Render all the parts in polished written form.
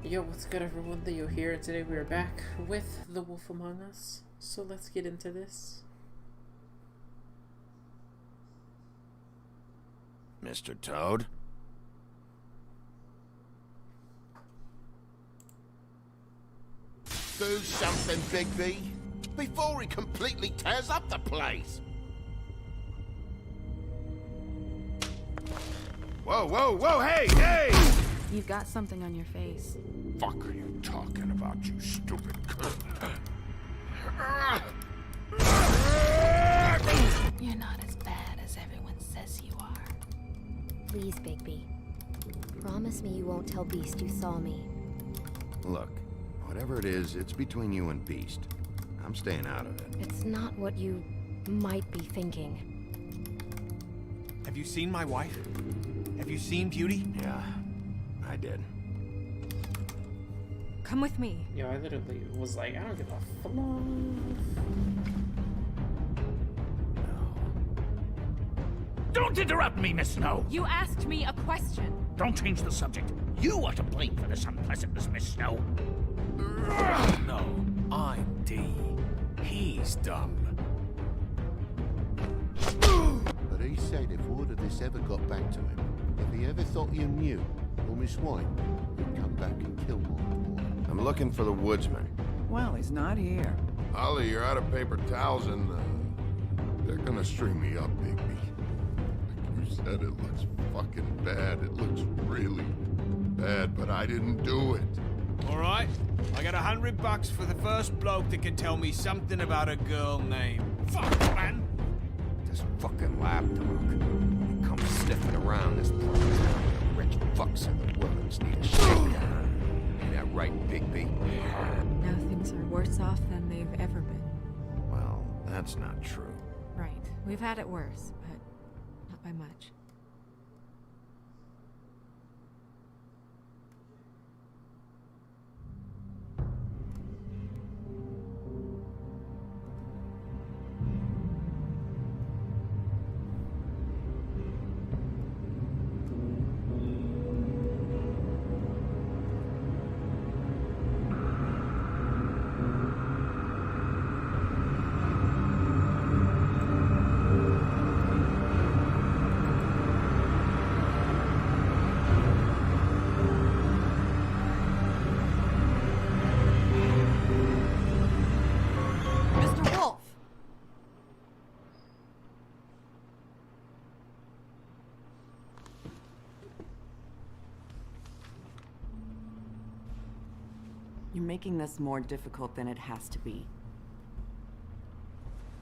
Yo, what's good everyone? Leo here, and today we are back with The Wolf Among Us. So let's get into this. Mr. Toad? Do something, Bigby, before he completely tears up the place. Whoa, whoa, whoa, hey, hey! You've got something on your face. Fuck are you talking about, you stupid cunt? You're not as bad as everyone says you are. Please, Bigby. Promise me you won't tell Beast you saw me. Look, whatever it is, it's between you and Beast. I'm staying out of it. It's not what you might be thinking. Have you seen my wife? Have you seen Beauty? Yeah, I did. Come with me. Yo, I literally was like, I don't give a fuck. Don't interrupt me, Miss Snow! You asked me a question. Don't change the subject. You are to blame for this unpleasantness, Miss Snow. No, I'm D. He's dumb. But he said if word of this ever got back to him, if he ever thought you knew, or Miss White, he'd come back and kill more boy. I'm looking for the woodsman. Well, he's not here. Ollie, you're out of paper towels and, they're gonna string me up, Bigby. Like you said, it looks fucking bad. It looks really bad, but I didn't do it. Alright, I got $100 for the first bloke that can tell me something about a girl named... Fuck, man! This fucking lapdog. He comes sniffing around this place. The rich fucks in the woods need a shakedown. Ain't that right, Bigby? Now things are worse off than they've ever been. Well, that's not true. Right. We've had it worse, but not by much. You're making this more difficult than it has to be.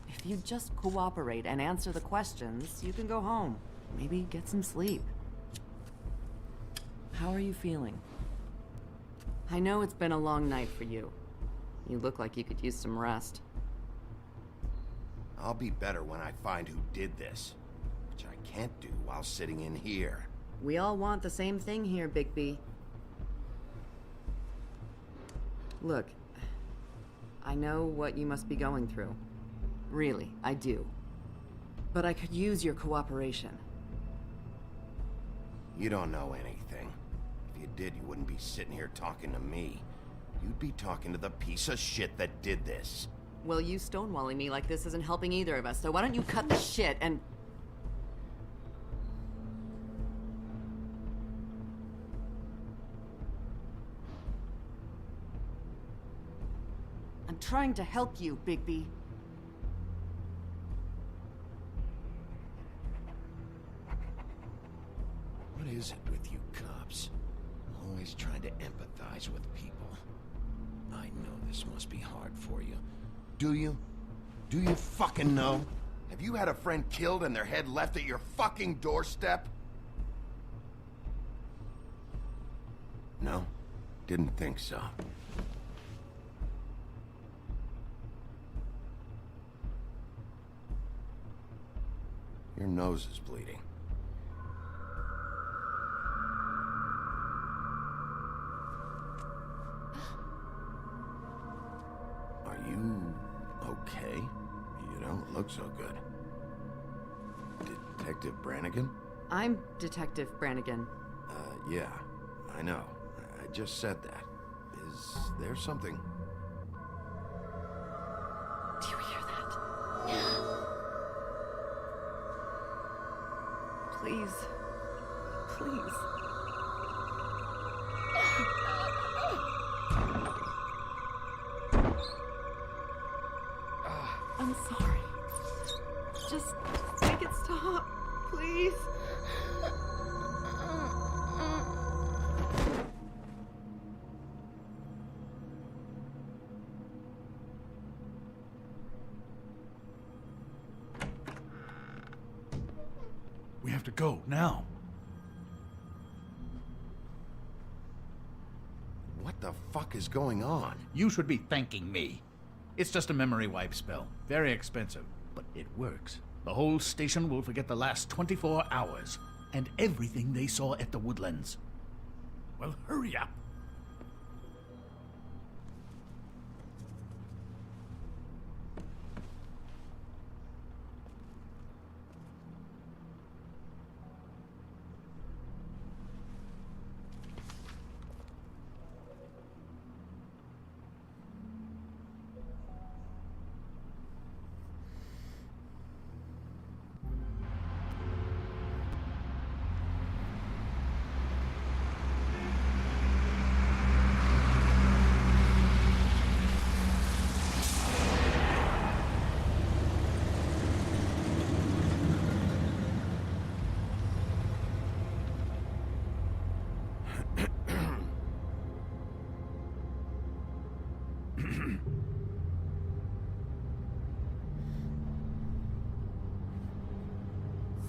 If you just cooperate and answer the questions, you can go home. Maybe get some sleep. How are you feeling? I know it's been a long night for you. You look like you could use some rest. I'll be better when I find who did this, which I can't do while sitting in here. We all want the same thing here, Bigby. Look, I know what you must be going through. Really, I do. But I could use your cooperation. You don't know anything. If you did, you wouldn't be sitting here talking to me. You'd be talking to the piece of shit that did this. Well, you stonewalling me like this isn't helping either of us, so why don't you cut the shit and... I'm trying to help you, Bigby. What is it with you cops? Always trying to empathize with people. I know this must be hard for you. Do you? Do you fucking know? Have you had a friend killed and their head left at your fucking doorstep? No? Didn't think so. Your nose is bleeding. Are you okay? You don't look so good. Detective Brannigan? I'm Detective Brannigan. Yeah, I know. I just said that. Is there something? Do you hear that? Please. Please. I'm sorry. Just make it stop, please. We have to go, now. What the fuck is going on? You should be thanking me. It's just a memory wipe spell. Very expensive, but it works. The whole station will forget the last 24 hours and everything they saw at the Woodlands. Well, hurry up.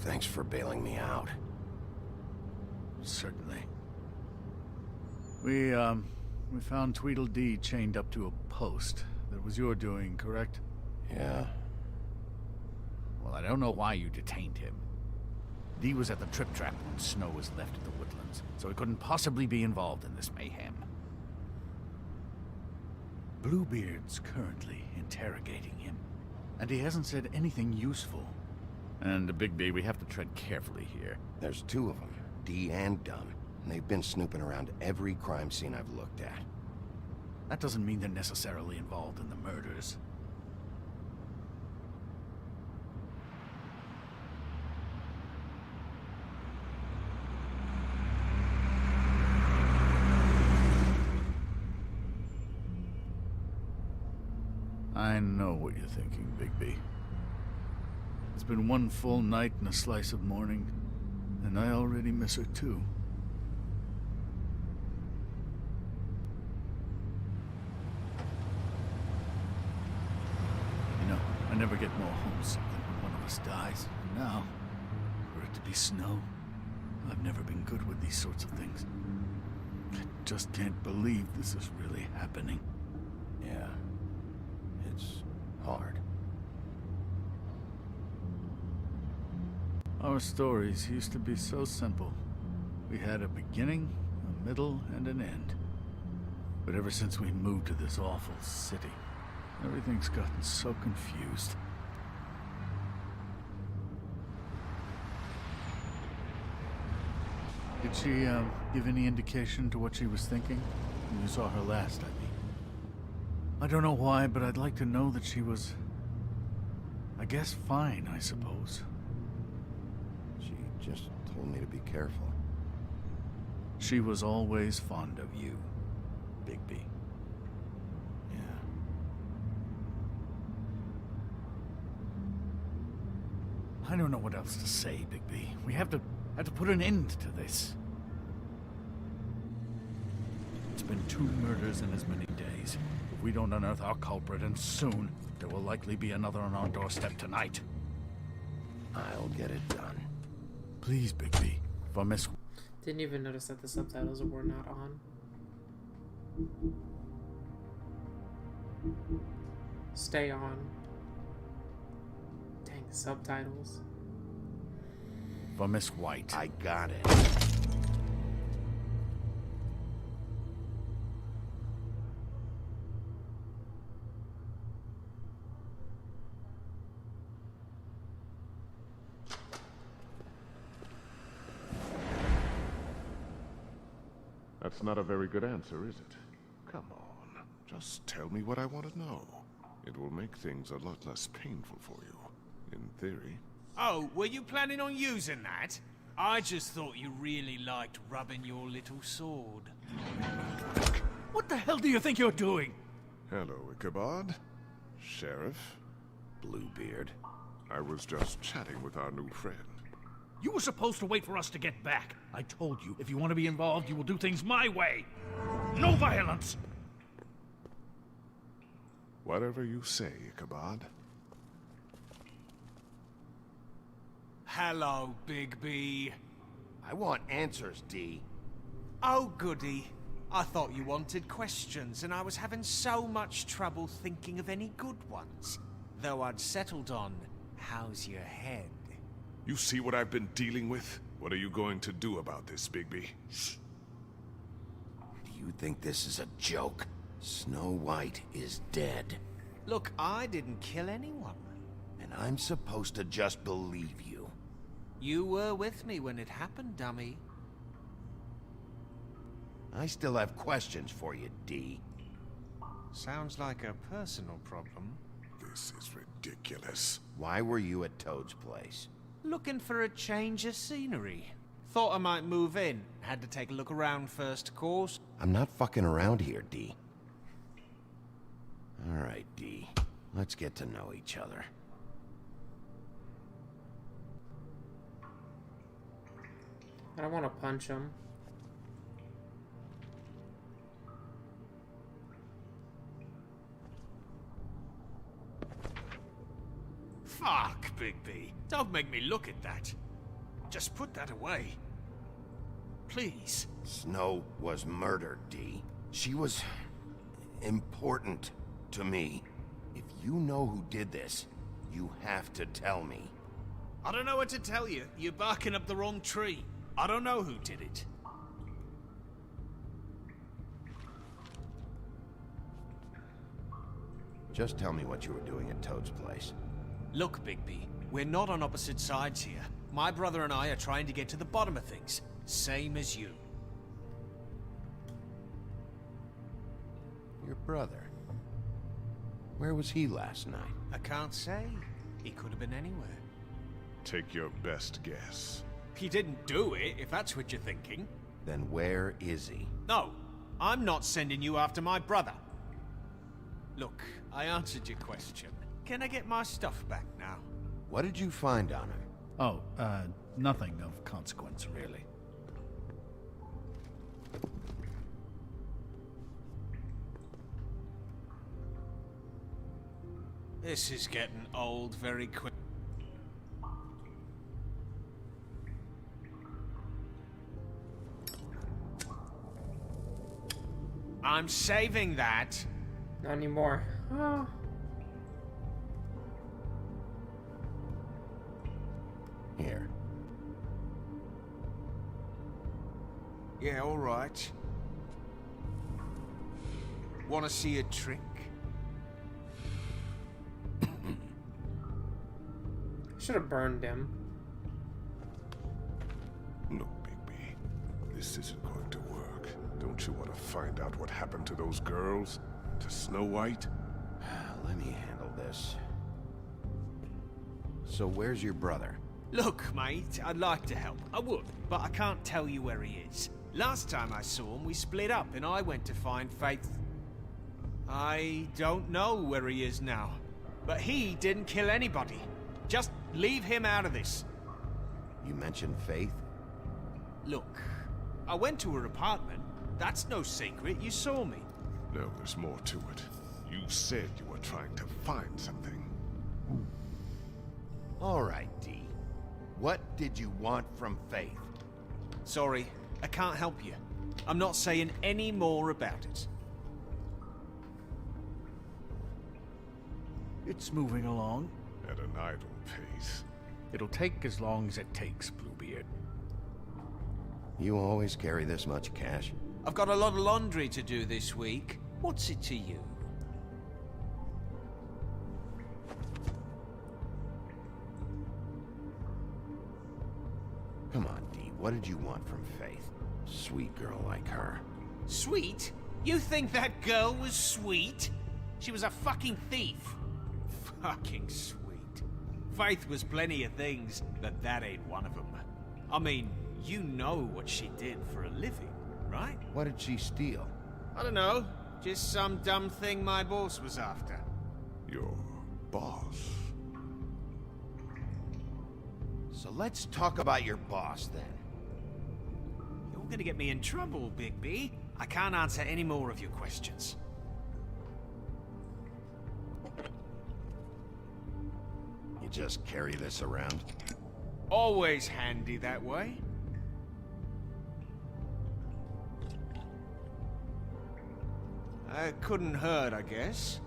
Thanks for bailing me out. Certainly. We found Tweedledee chained up to a post. That was your doing, correct? Yeah. Well, I don't know why you detained him. Dee was at the Trip Trap when Snow was left at the Woodlands, so he couldn't possibly be involved in this mayhem. Bluebeard's currently interrogating him, and he hasn't said anything useful. And Bigby, we have to tread carefully here. There's two of them, Dee and Dunn. And they've been snooping around every crime scene I've looked at. That doesn't mean they're necessarily involved in the murders. I know what you're thinking, Bigby. It's been one full night and a slice of morning, and I already miss her too. You know, I never get more homesick than when one of us dies. And now, for it to be Snow, I've never been good with these sorts of things. I just can't believe this is really happening. Yeah. It's hard. Our stories used to be so simple. We had a beginning, a middle, and an end. But ever since we moved to this awful city, everything's gotten so confused. Did she, give any indication to what she was thinking? When you saw her last, I mean. I don't know why, but I'd like to know that she was... I guess fine, I suppose. She just told me to be careful. She was always fond of you, Bigby. Yeah. I don't know what else to say, Bigby. We have to put an end to this. It's been 2 murders in as many days. If we don't unearth our culprit, and soon, there will likely be another on our doorstep tonight. I'll get it done. Please, Bigby, for Miss... Didn't even notice that the subtitles were not on. Stay on. Dang, subtitles. For Miss White. I got it. That's not a very good answer, is it? Come on, just tell me what I want to know. It will make things a lot less painful for you, in theory. Oh, were you planning on using that? I just thought you really liked rubbing your little sword. What the hell do you think you're doing? Hello, Ichabod. Sheriff. Bluebeard. I was just chatting with our new friend. You were supposed to wait for us to get back. I told you, if you want to be involved, you will do things my way. No violence! Whatever you say, Ichabod. Hello, Bigby. I want answers, D. Oh, goody. I thought you wanted questions, and I was having so much trouble thinking of any good ones. Though I'd settled on, how's your head? You see what I've been dealing with? What are you going to do about this, Bigby? Shh. Do you think this is a joke? Snow White is dead. Look, I didn't kill anyone. And I'm supposed to just believe you. You were with me when it happened, dummy. I still have questions for you, D. Sounds like a personal problem. This is ridiculous. Why were you at Toad's place? Looking for a change of scenery. Thought I might move in. Had to take a look around first, of course. I'm not fucking around here, D. Alright, D. Let's get to know each other. I don't want to punch him. Fuck, Bigby. Don't make me look at that. Just put that away. Please. Snow was murdered, D. She was important to me. If you know who did this, you have to tell me. I don't know what to tell you. You're barking up the wrong tree. I don't know who did it. Just tell me what you were doing at Toad's place. Look, Bigby, we're not on opposite sides here. My brother and I are trying to get to the bottom of things. Same as you. Your brother? Where was he last night? I can't say. He could have been anywhere. Take your best guess. He didn't do it, if that's what you're thinking. Then where is he? No, I'm not sending you after my brother. Look, I answered your question. Can I get my stuff back now? What did you find on him? Oh, nothing of consequence, really. This is getting old very quick. I'm saving that. Not anymore. Oh. Here. Yeah, all right. Want to see a trick? Should have burned him. Look, Bigby, this isn't going to work. Don't you want to find out what happened to those girls? To Snow White? Let me handle this. So where's your brother? Look, mate, I'd like to help. I would, but I can't tell you where he is. Last time I saw him, we split up and I went to find Faith. I don't know where he is now. But he didn't kill anybody. Just leave him out of this. You mentioned Faith? Look, I went to her apartment. That's no secret. You saw me. No, there's more to it. You said you were trying to find something. All right, D. What did you want from Faith? Sorry, I can't help you. I'm not saying any more about it. It's moving along. At an idle pace. It'll take as long as it takes, Bluebeard. You always carry this much cash? I've got a lot of laundry to do this week. What's it to you? Come on, D. What did you want from Faith? Sweet girl like her. Sweet? You think that girl was sweet? She was a fucking thief. Fucking sweet. Faith was plenty of things, but that ain't one of them. I mean, you know what she did for a living, right? What did she steal? I don't know. Just some dumb thing my boss was after. Your boss. So let's talk about your boss then. You're gonna get me in trouble, Bigby. I can't answer any more of your questions. You just carry this around? Always handy that way. Couldn't hurt, I guess.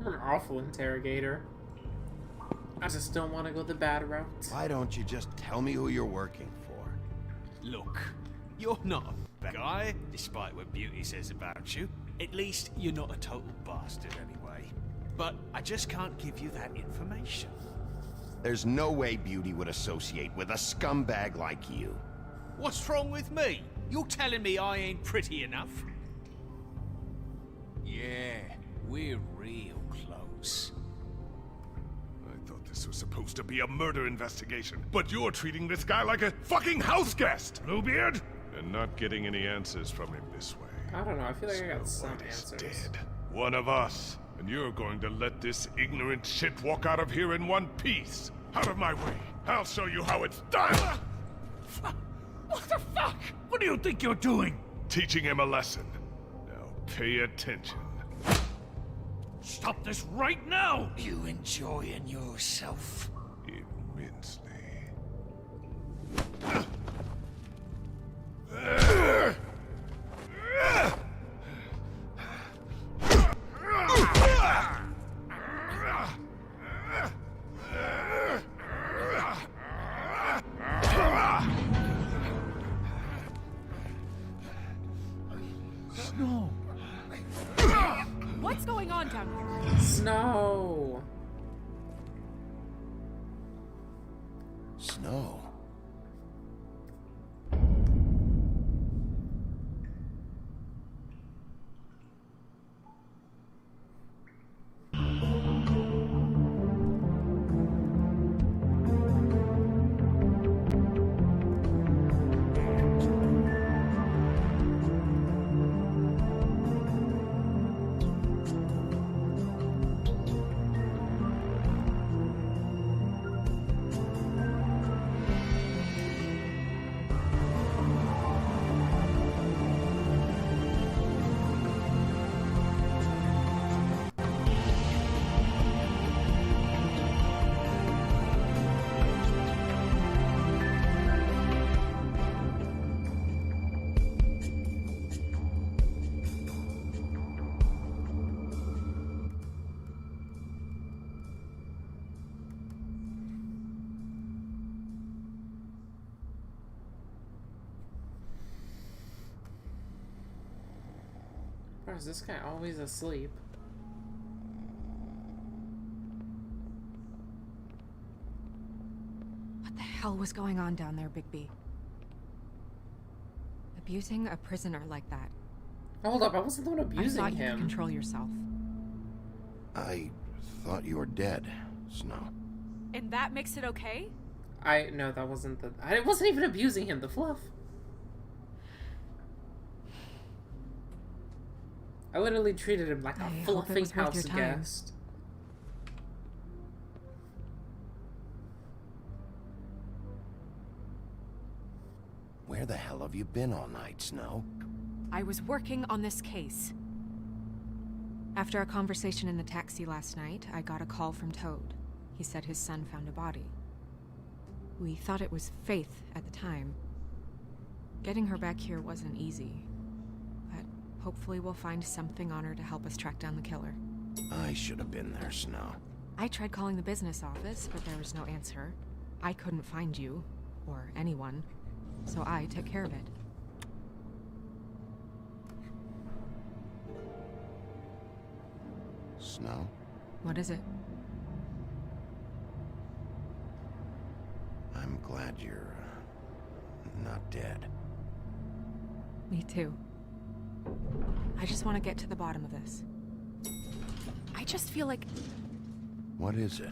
You're an awful interrogator. I just don't want to go the bad route. Why don't you just tell me who you're working for? Look, you're not a bad guy, despite what Beauty says about you. At least, you're not a total bastard anyway. But I just can't give you that information. There's no way Beauty would associate with a scumbag like you. What's wrong with me? You're telling me I ain't pretty enough? Yeah, we're real close. I thought this was supposed to be a murder investigation, but you're treating this guy like a fucking house guest, Bluebeard! And not getting any answers from him this way. I don't know, I feel like I got some White is answers. dead. One of us. And you're going to let this ignorant shit walk out of here in one piece. Out of my way. I'll show you how it's done! What the fuck? What do you think you're doing? Teaching him a lesson. Now pay attention. Stop this right now! You enjoying yourself? Immensely. Snow. What's going on down here? Snow! Snow. Or is this guy always asleep? What the hell was going on down there, Bigby? Abusing a prisoner like that. Hold up, I wasn't the one I abusing thought you could him. control yourself. I thought you were dead, Snow. And that makes it okay? No, that wasn't the... I wasn't even abusing him, the fluff. I literally treated him like a I hope it fluffing was worth your house time. guest. Where the hell have you been all night, Snow? I was working on this case. After a conversation in the taxi last night, I got a call from Toad. He said his son found a body. We thought it was Faith at the time. Getting her back here wasn't easy, but hopefully we'll find something on her to help us track down the killer. I should have been there, Snow. I tried calling the business office, but there was no answer. I couldn't find you, or anyone, so I took care of it. Snow? What is it? I'm glad you're not dead. Me too. I just want to get to the bottom of this. I just feel like... What is it?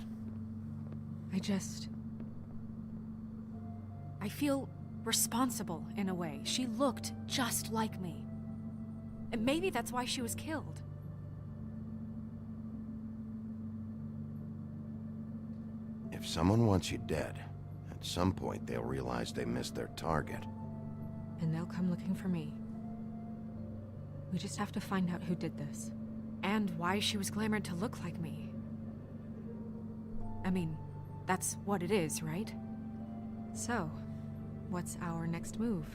I feel responsible in a way. She looked just like me. And maybe that's why she was killed. If someone wants you dead, at some point they'll realize they missed their target. And they'll come looking for me. We just have to find out who did this. And why she was glamored to look like me. I mean, that's what it is, right? So, what's our next move?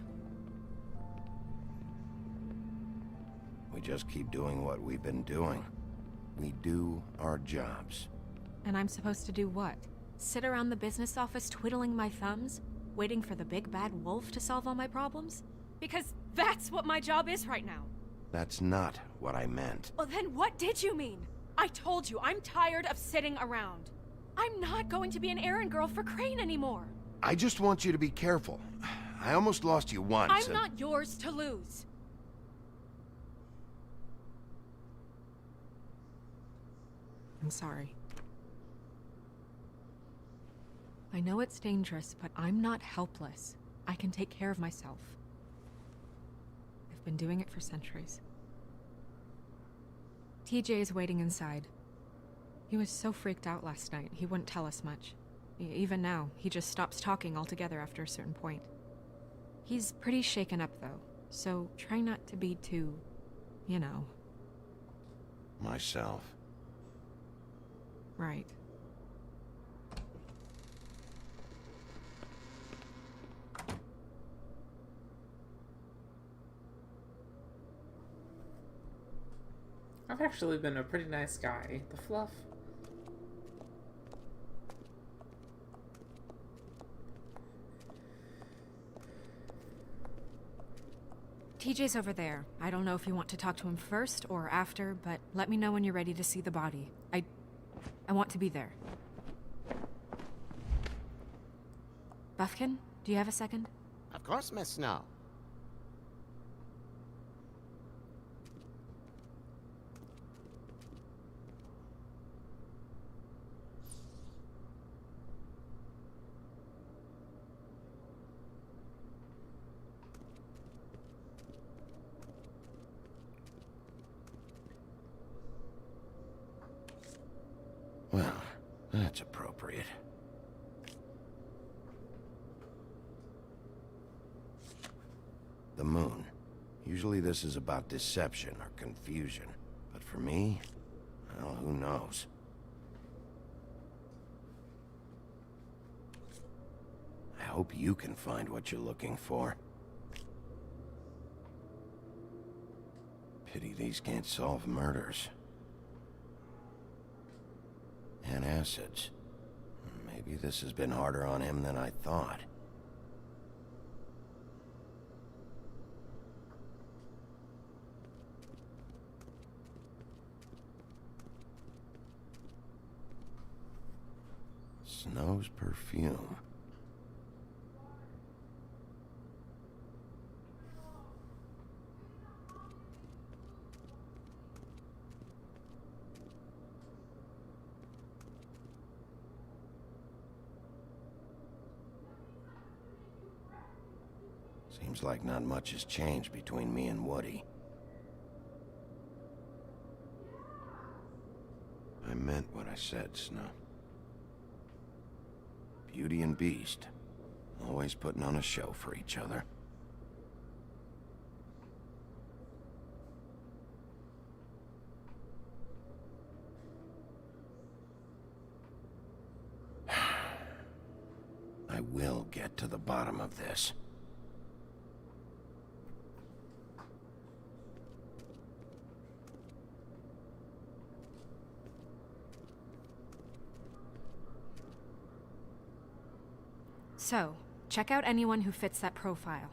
We just keep doing what we've been doing. We do our jobs. And I'm supposed to do what? Sit around the business office twiddling my thumbs? Waiting for the big bad wolf to solve all my problems? Because that's what my job is right now. That's not what I meant. Well, then what did you mean? I told you, I'm tired of sitting around. I'm not going to be an errand girl for Crane anymore. I just want you to be careful. I almost lost you once. I'm not yours to lose. I'm sorry. I know it's dangerous, but I'm not helpless. I can take care of myself. I've been doing it for centuries. TJ is waiting inside. He was so freaked out last night, he wouldn't tell us much. Even now, he just stops talking altogether after a certain point. He's pretty shaken up, though, so try not to be too, you know. Myself. Right. I've actually been a pretty nice guy. The fluff. TJ's over there. I don't know if you want to talk to him first or after, but let me know when you're ready to see the body. I want to be there. Buffkin, do you have a second? Of course, Miss Snow. Well, that's appropriate. The moon. Usually this is about deception or confusion. But for me, well, who knows? I hope you can find what you're looking for. Pity these can't solve murders. And acids. Maybe this has been harder on him than I thought. Snow's perfume. Seems like not much has changed between me and Woody. I meant what I said, Snow. Beauty and Beast, always putting on a show for each other. I will get to the bottom of this. So, check out anyone who fits that profile.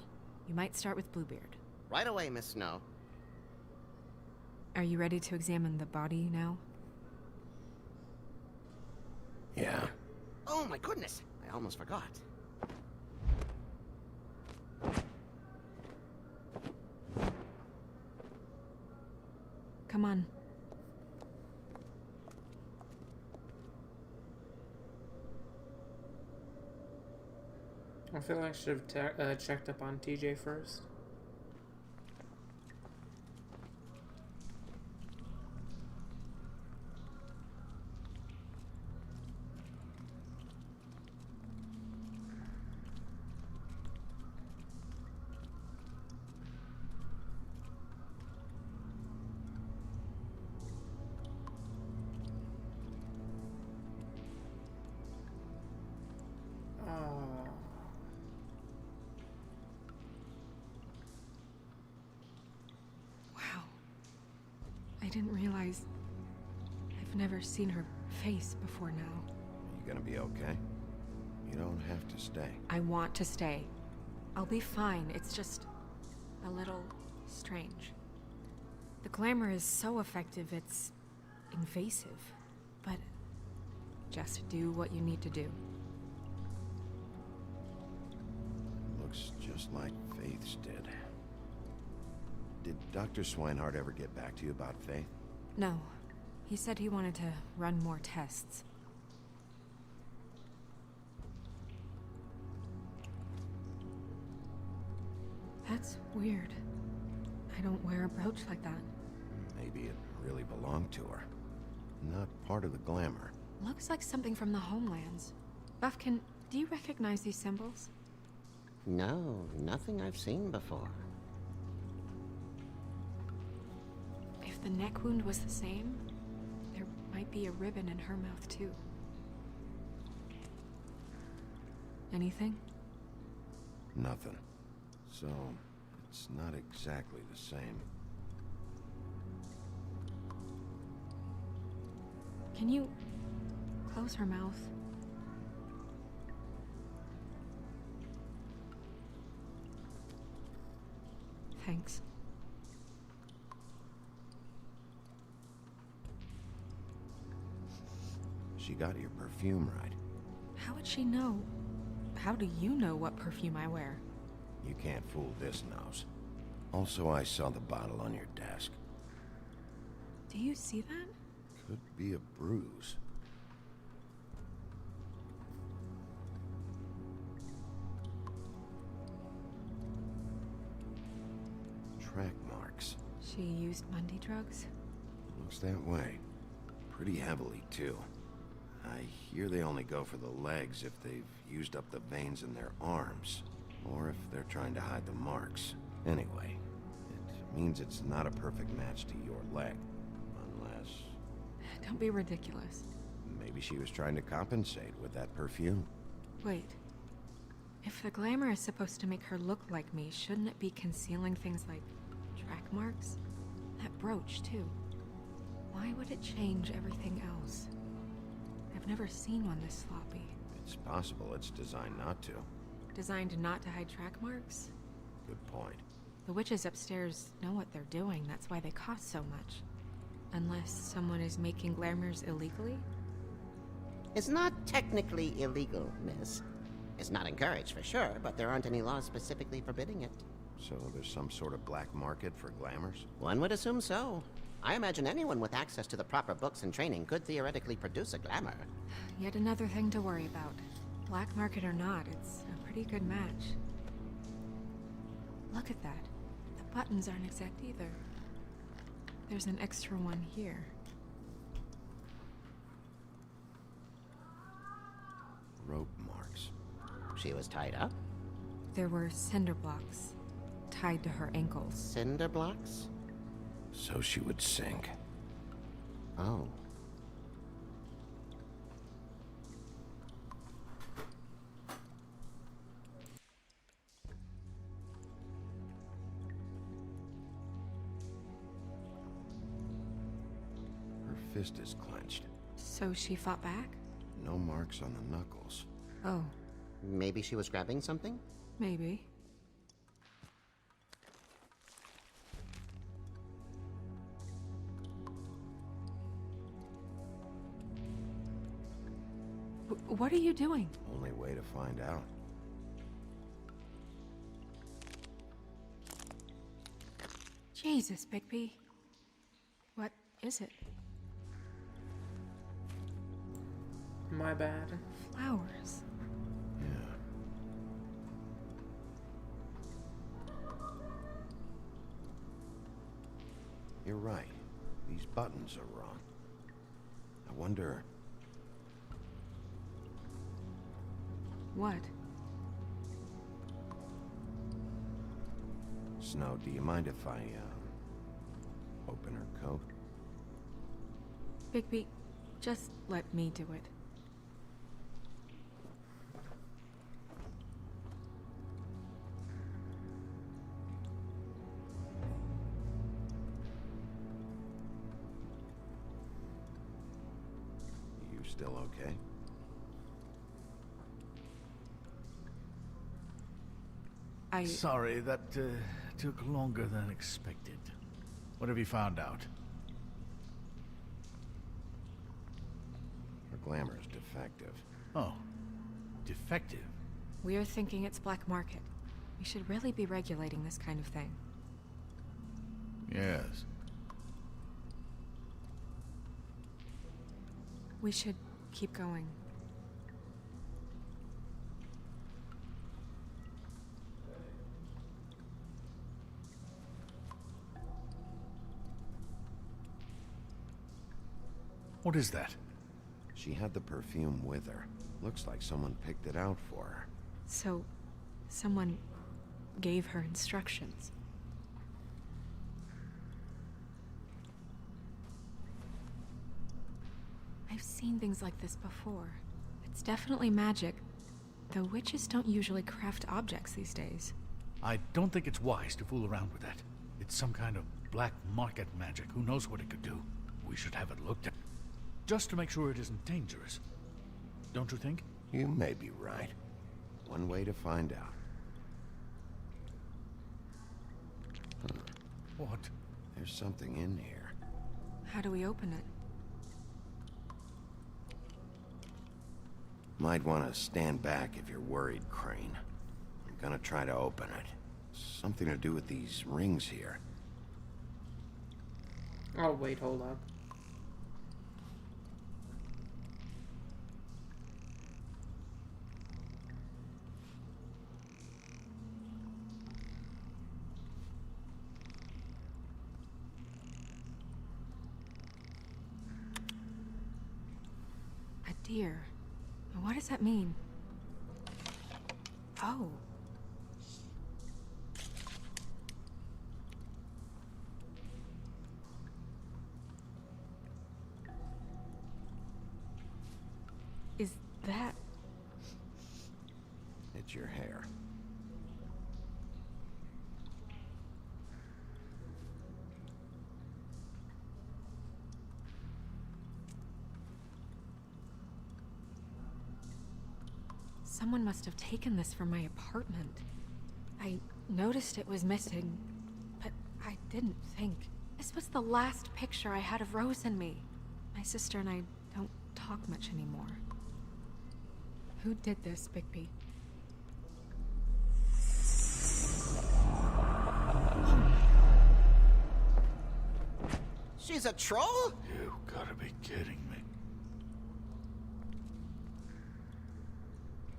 You might start with Bluebeard. Right away, Miss Snow. Are you ready to examine the body now? Yeah. Oh my goodness! I almost forgot. I feel like I should have checked up on TJ first. Wow. I didn't realize I've never seen her face before now. You gonna be okay? You don't have to stay. I want to stay. I'll be fine. It's just a little strange. The glamour is so effective, it's invasive. But just do what you need to do. Looks just like Faith's did. Did Dr. Swinehart ever get back to you about Faith? No. He said he wanted to run more tests. That's weird. I don't wear a brooch like that. Maybe it really belonged to her. Not part of the glamour. Looks like something from the homelands. Buffkin, do you recognize these symbols? No, nothing I've seen before. If the neck wound was the same, there might be a ribbon in her mouth too. Anything? Nothing. So, it's not exactly the same. Can you close her mouth? Thanks. She got your perfume right. How would she know? How do you know what perfume I wear? You can't fool this nose. Also, I saw the bottle on your desk. Do you see that? Could be a bruise. Track marks. She used Mundy drugs? Looks that way. Pretty heavily, too. I hear they only go for the legs if they've used up the veins in their arms, or if they're trying to hide the marks. Anyway, it means it's not a perfect match to your leg, unless... Don't be ridiculous. Maybe she was trying to compensate with that perfume. Wait. If the glamour is supposed to make her look like me, shouldn't it be concealing things like track marks? That brooch, too. Why would it change everything else? I've never seen one this sloppy. It's possible it's designed not to. Designed not to hide track marks? Good point. The witches upstairs know what they're doing, that's why they cost so much. Unless someone is making glamours illegally? It's not technically illegal, miss. It's not encouraged for sure, but there aren't any laws specifically forbidding it. So there's some sort of black market for glamours? One would assume so. I imagine anyone with access to the proper books and training could theoretically produce a glamour. Yet another thing to worry about. Black market or not, it's a pretty good match. Look at that. The buttons aren't exact either. There's an extra one here. Rope marks. She was tied up? There were cinder blocks tied to her ankles. Cinder blocks? So she would sink. Oh. Her fist is clenched. So she fought back? No marks on the knuckles. Oh, Maybe she was grabbing something? maybe. What are you doing? Only way to find out. Jesus, Bigby. What is it? My bad. Flowers. Yeah. you're right. These buttons are wrong. I wonder... What? Snow, do you mind if I, open her coat? Bigby, just let me do it. You still okay? Sorry, that took longer than expected. What have you found out? Her glamour is defective. Oh, defective? We're thinking it's black market. We should really be regulating this kind of thing. Yes. We should keep going. What is that? She had the perfume with her. Looks like someone picked it out for her. So, someone gave her instructions. I've seen things like this before. It's definitely magic, though witches don't usually craft objects these days. I don't think it's wise to fool around with that. It's some kind of black market magic. Who knows what it could do? We should have it looked at. Just to make sure it isn't dangerous. Don't you think? You may be right. One way to find out. What? There's something in here. How do we open it? Might want to stand back if you're worried, Crane. I'm gonna try to open it. Something to do with these rings here. Oh, wait, hold on. A deer. What does that mean? Oh. Is that... It's your hair. Someone must have taken this from my apartment. I noticed it was missing, but I didn't think. This was the last picture I had of Rose and me. My sister and I don't talk much anymore. Who did this, Bigby? She's a troll? You gotta be kidding me.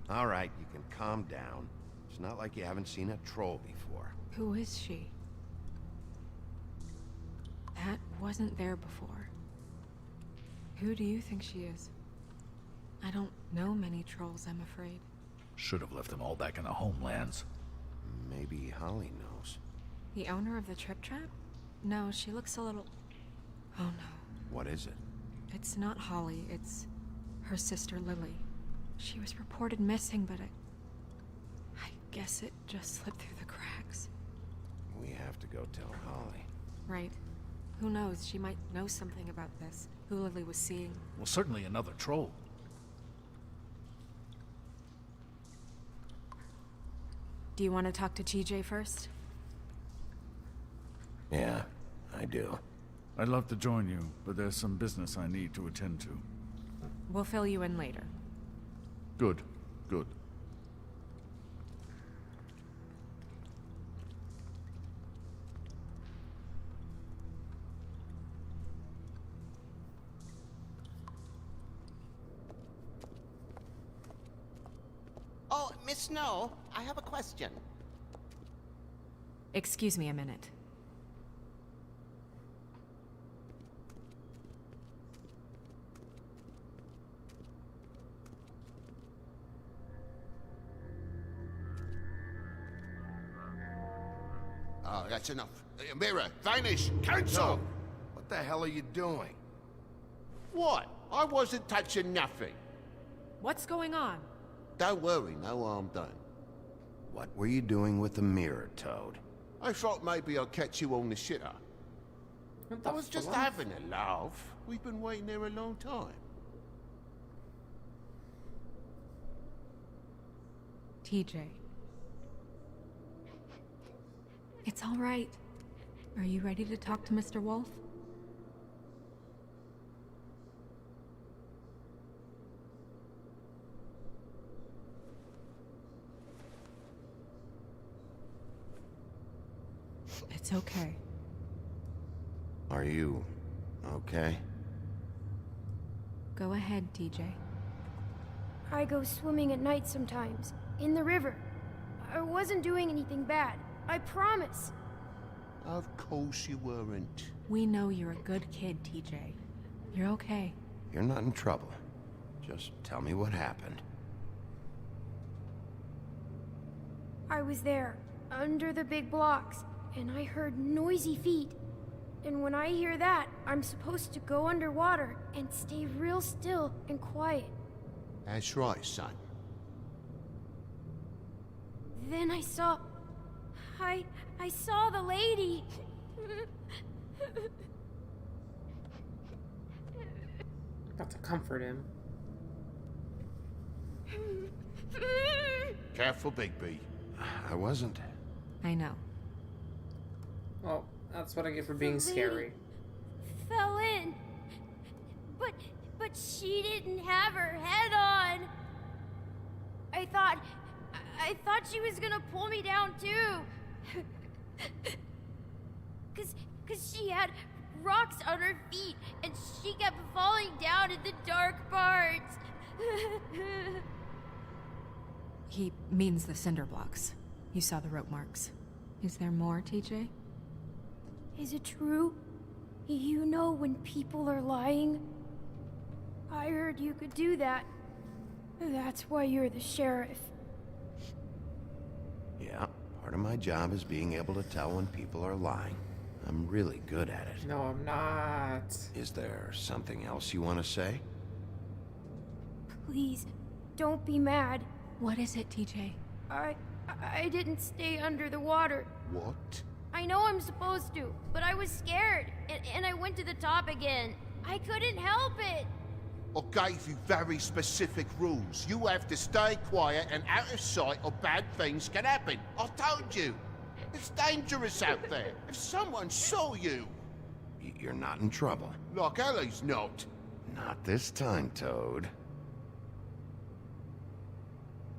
All right, you can calm down. It's not like you haven't seen a troll before. Who is she? That wasn't there before. Who do you think she is? I don't know many trolls, I'm afraid. Should have left them all back in the homelands. Maybe Holly knows. The owner of the Trip Trap? No, she looks a little... Oh no. What is it? It's not Holly, it's her sister Lily. She was reported missing, but I guess it just slipped through the cracks. We have to go tell Holly. Right. Who knows, she might know something about this. Who Lily was seeing. Well, certainly another troll. Do you want to talk to TJ first? Yeah, I do. I'd love to join you, but there's some business I need to attend to. We'll fill you in later. Good, good. Oh, Miss Snow, I have a question. Excuse me a minute. that's enough. Mirror, vanish, cancel! What the hell are you doing? What? I wasn't touching nothing. What's going on? Don't worry, no harm done. What were you doing with the mirror, Toad? I thought maybe I'd catch you on the shitter. What the I was just fluff? having a laugh. We've been waiting there a long time. TJ. It's all right. Are you ready to talk to Mr. Wolf? It's okay. Are you okay? Go ahead, TJ. I go swimming at night sometimes, in the river. I wasn't doing anything bad, I promise. Of course you weren't. We know you're a good kid, TJ. You're okay. You're not in trouble. Just tell me what happened. I was there, under the big blocks, and I heard noisy feet. And when I hear that, I'm supposed to go underwater and stay real still and quiet. That's right, son. Then I saw... I saw the lady. Got to comfort him. Careful, Bigby. I wasn't. I know. Well, that's what I get for being The lady scary. fell in. But she didn't have her head on. I thought she was gonna pull me down too. Cause she had rocks on her feet and she kept falling down in the dark parts. He means the cinder blocks. You saw the rope marks. Is there more, TJ? Is it true? You know when people are lying? I heard you could do that. That's why you're the sheriff. Yeah, part of my job is being able to tell when people are lying. I'm really good at it. No, I'm not. Is there something else you want to say? Please, don't be mad. What is it, TJ? I didn't stay under the water. What? I know I'm supposed to, but I was scared, and I went to the top again. I couldn't help it. I gave you very specific rules. You have to stay quiet and out of sight or bad things can happen. I told you. It's dangerous out there. If someone saw you... You're not in trouble. Like Ellie's not. Not this time, Toad.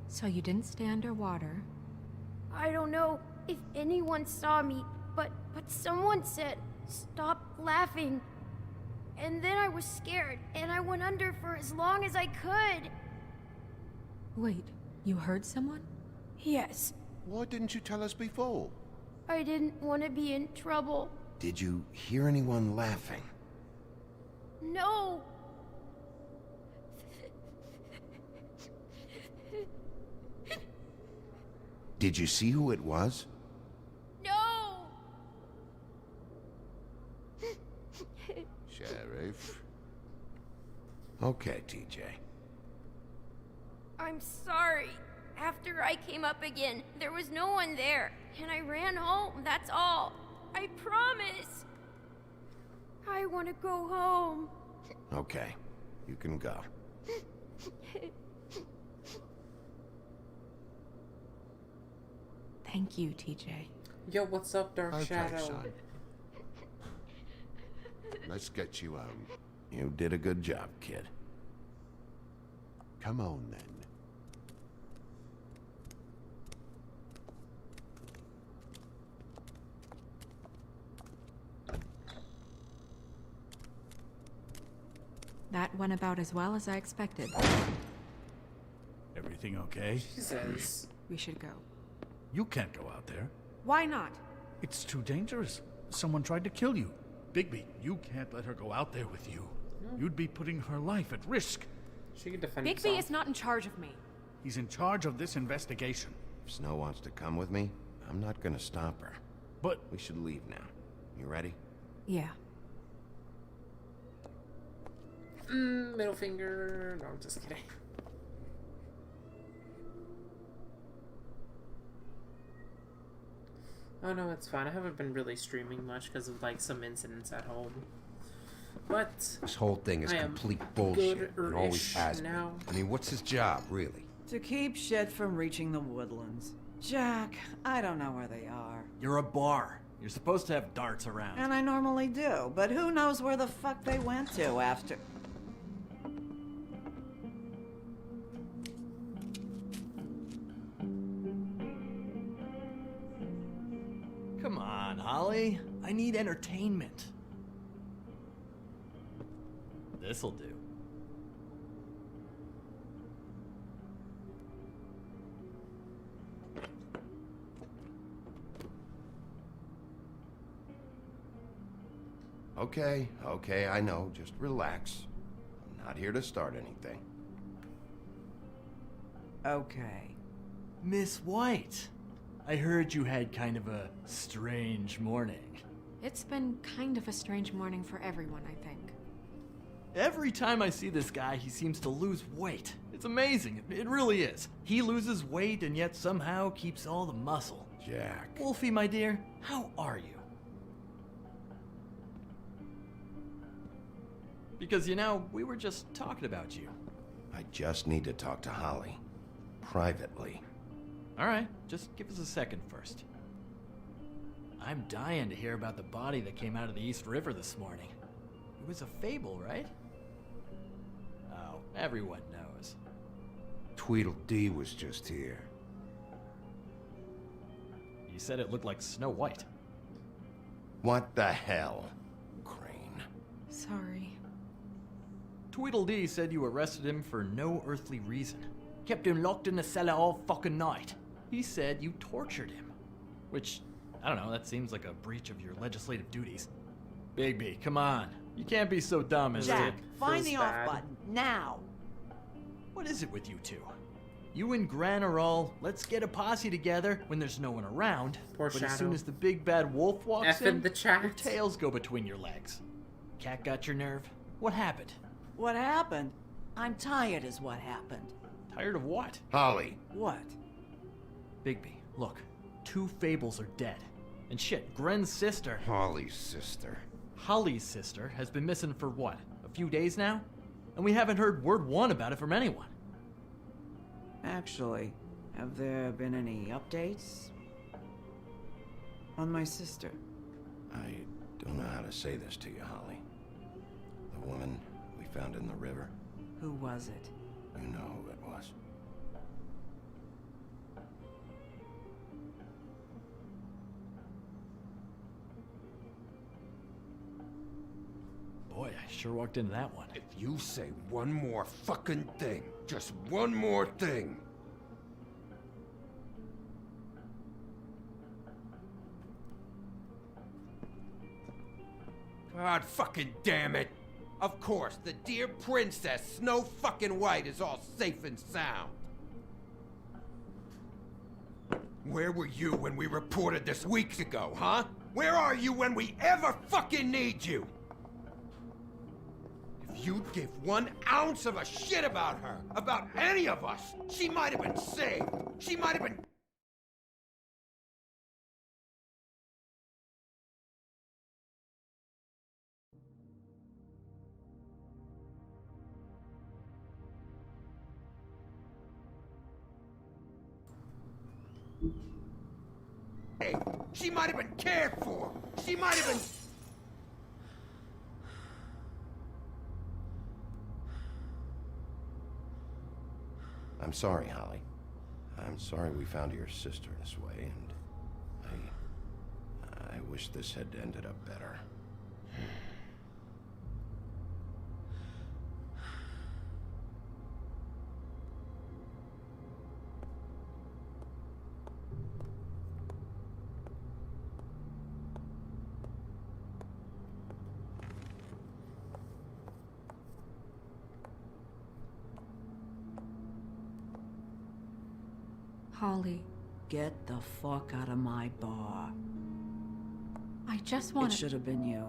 So you didn't stay underwater. I don't know if anyone saw me, but someone said, "Stop laughing." And then I was scared, and I went under for as long as I could. Wait, you heard someone? Yes. Why didn't you tell us before? I didn't want to be in trouble. Did you hear anyone laughing? No. Did you see who it was? No. Sheriff. Okay, TJ. I'm sorry. After I came up again, there was no one there, and I ran home, that's all. I promise. I want to go home. Okay, you can go. Thank you, TJ. Yo, what's up, Dark Okay, Shadow? son. Let's get you home. You did a good job, kid. Come on, then. That went about as well as I expected. Everything okay? Jesus. We should go. You can't go out there. Why not? It's too dangerous. Someone tried to kill you. Bigby, you can't let her go out there with you. You'd be putting her life at risk. She can defend Bigby herself. is not in charge of me. He's in charge of this investigation. If Snow wants to come with me, I'm not gonna stop her. But we should leave now. You ready? Yeah. Middle finger. No, I'm just kidding. Oh no, it's fine. I haven't been really streaming much because of like some incidents at home. But this whole thing is complete bullshit. It always has been. Now. I mean, what's his job, really? To keep shit from reaching the woodlands. Jack, I don't know where they are. You're a bar. You're supposed to have darts around. And I normally do, but who knows where the fuck they went to after... Come on, Holly. I need entertainment. This'll do. Okay, I know. Just relax. I'm not here to start anything. Okay. Miss White, I heard you had kind of a strange morning. It's been kind of a strange morning for everyone, I think. Every time I see this guy, he seems to lose weight. It's amazing. It really is. He loses weight and yet somehow keeps all the muscle. Jack. Wolfie, my dear, how are you? Because, you know, we were just talking about you. I just need to talk to Holly. Privately. All right, just give us a second first. I'm dying to hear about the body that came out of the East River this morning. It was a fable, right? Oh, everyone knows. Tweedledee was just here. You said it looked like Snow White. What the hell, Crane? Sorry. Tweedledee said you arrested him for no earthly reason. Kept him locked in the cellar all fucking night. He said you tortured him. Which, I don't know, that seems like a breach of your legislative duties. Bigby, come on. You can't be so dumb as Jack, to... find the off button, now! What is it with you two? You and Gran are all, let's get a posse together when there's no one around. Poor but Shadow. as soon as the big bad wolf walks in, the chat. your tails go between your legs. Cat got your nerve? What happened? What happened? I'm tired is what happened. Tired of what? Holly. What? Bigby, look. 2 fables are dead. And shit, Gren's sister... Holly's sister. Holly's sister has been missing for what? A few days now? And we haven't heard word one about it from anyone. Actually, have there been any updates? On my sister? I don't know how to say this to you, Holly. The woman we found in the river. Who was it? You know who it was. Boy, I sure walked into that one. If you say one more fucking thing, just one more thing. God fucking damn it. Of course, the dear princess, Snow fucking White, is all safe and sound. Where were you when we reported this weeks ago, huh? Where are you when we ever fucking need you? If you'd give 1 ounce of a shit about her, about any of us, she might have been saved. She might have been... She might have been cared for. She might have been... I'm sorry, Holly. I'm sorry we found your sister this way, and I wish this had ended up better. Holly. Get the fuck out of my bar. I just It want to... should have been you.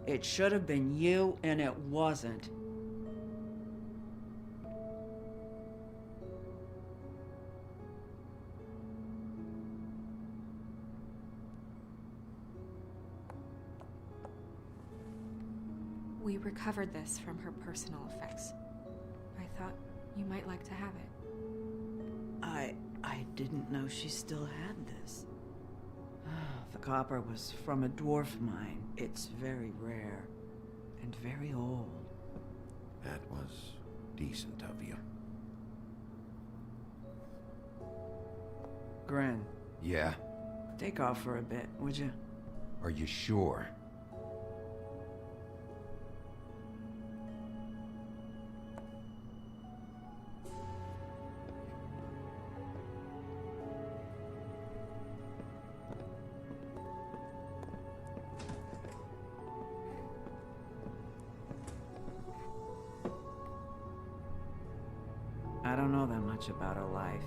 It should have been you, and it wasn't. We recovered this from her personal effects. I thought you might like to have it. I didn't know she still had this. The copper was from a dwarf mine. It's very rare. And very old. That was decent of you. Gren, Yeah? take off for a bit, would you? Are you sure? I don't know that much about her life.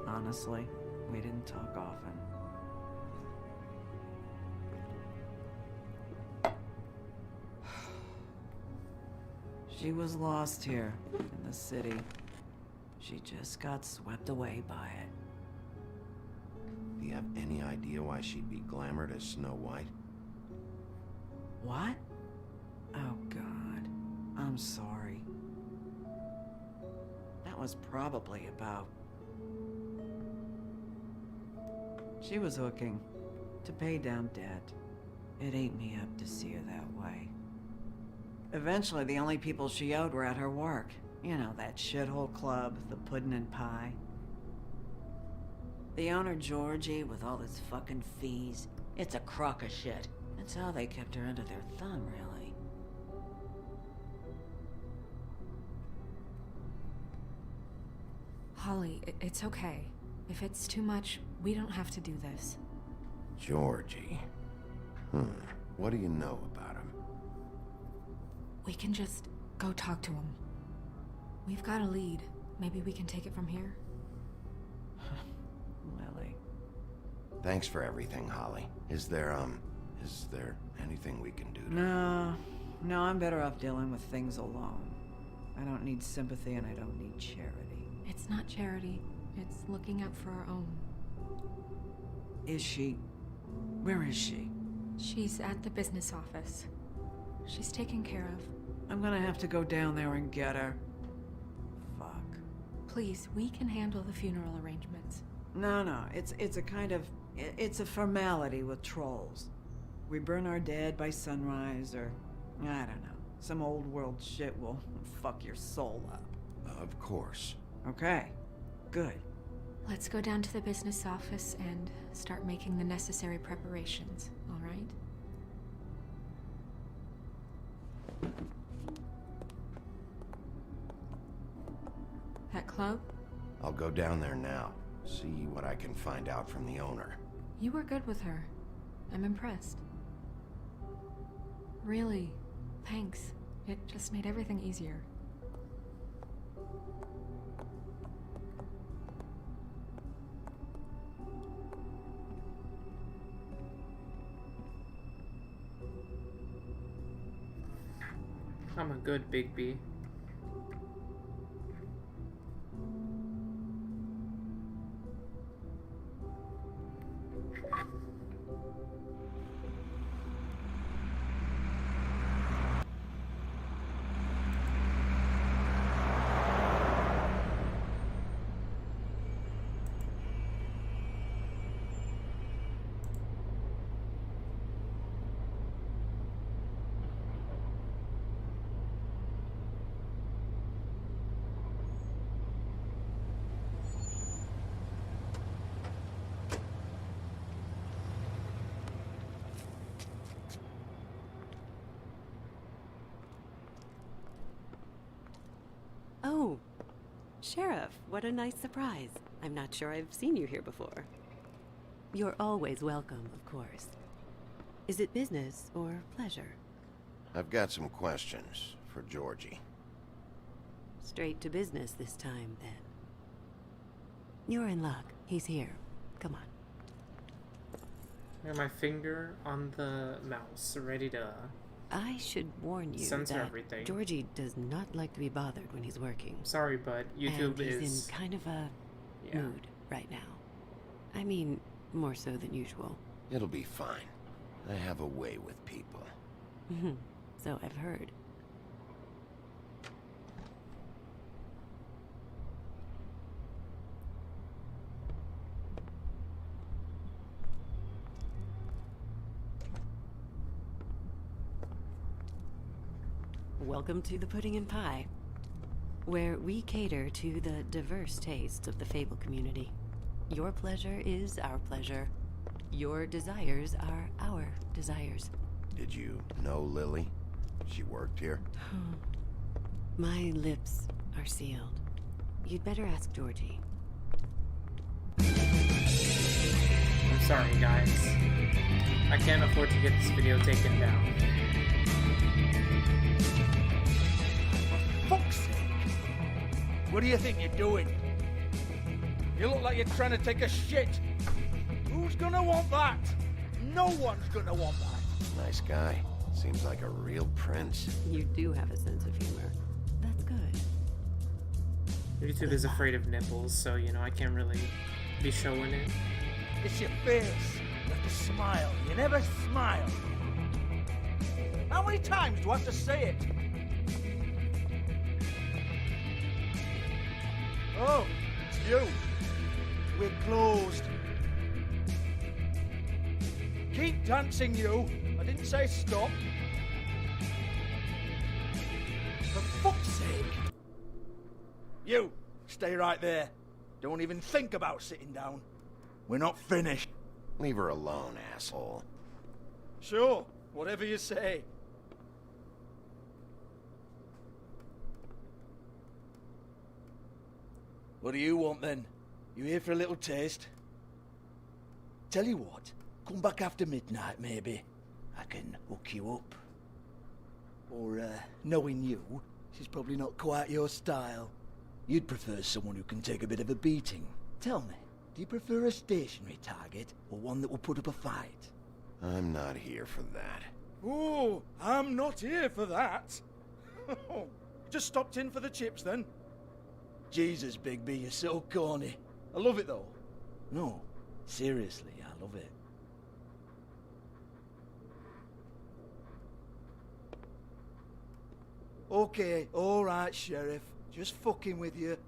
Honestly, we didn't talk often. She was lost here, in the city. She just got swept away by it. Do you have any idea why she'd be glamored as Snow White? What? Oh, God. I'm sorry. That was probably about... She was hooking to pay down debt. It ate me up to see her that way. Eventually, the only people she owed were at her work. You know, that shithole club, the Puddin' and Pie. The owner, Georgie, with all his fucking fees. It's a crock of shit. That's how they kept her under their thumb, really. Holly, it's okay. If it's too much, we don't have to do this. Georgie. What do you know about him? We can just go talk to him. We've got a lead. Maybe we can take it from here? Lily. Thanks for everything, Holly. Is there anything we can do to... No, I'm better off dealing with things alone. I don't need sympathy and I don't need charity. It's not charity. It's looking out for our own. Is she... Where is she? She's at the business office. She's taken care of. I'm gonna have to go down there and get her. Fuck. Please, we can handle the funeral arrangements. No, it's a kind of... It's a formality with trolls. We burn our dead by sunrise, or... I don't know. Some old world shit will fuck your soul up. Of course. Okay. Good. Let's go down to the business office and start making the necessary preparations, all right? That club? I'll go down there now. See what I can find out from the owner. You were good with her. I'm impressed. Really, thanks. It just made everything easier. I'm a good Bigby. Oh, Sheriff, what a nice surprise. I'm not sure I've seen you here before. You're always welcome, of course. Is it business or pleasure? I've got some questions for Georgie. Straight to business this time, then. You're in luck. He's here. Come on. I got my finger on the mouse, ready to I should warn you censor that everything. Georgie does not like to be bothered when he's working. Sorry, but YouTube and he's is in kind of a mood right now. I mean, more so than usual. It'll be fine. I have a way with people. So I've heard. Welcome to the Pudding and Pie, where we cater to the diverse tastes of the Fable community. Your pleasure is our pleasure. Your desires are our desires. Did you know Lily? She worked here? My lips are sealed. You'd better ask Georgie. I'm sorry, guys. I can't afford to get this video taken down. For fuck's sake! What do you think you're doing? You look like you're trying to take a shit. Who's gonna want that? No one's gonna want that. Nice guy. Seems like a real prince. You do have a sense of humor. That's good. YouTube is afraid of nipples, so, you know, I can't really be showing it. It's your face. You have to smile. You never smile. How many times do I have to say it? Oh, it's you. We're closed. Keep dancing, you. I didn't say stop. For fuck's sake. You, stay right there. Don't even think about sitting down. We're not finished. Leave her alone, asshole. Sure, whatever you say. What do you want then? You here for a little taste? Tell you what, come back after midnight maybe. I can hook you up. Or, knowing you, she's probably not quite your style. You'd prefer someone who can take a bit of a beating. Tell me, do you prefer a stationary target or one that will put up a fight? I'm not here for that. Oh, I'm not here for that. Just stopped in for the chips then. Jesus, Bigby, you're so corny. I love it though. No, seriously, I love it. Okay, alright, Sheriff. Just fucking with you.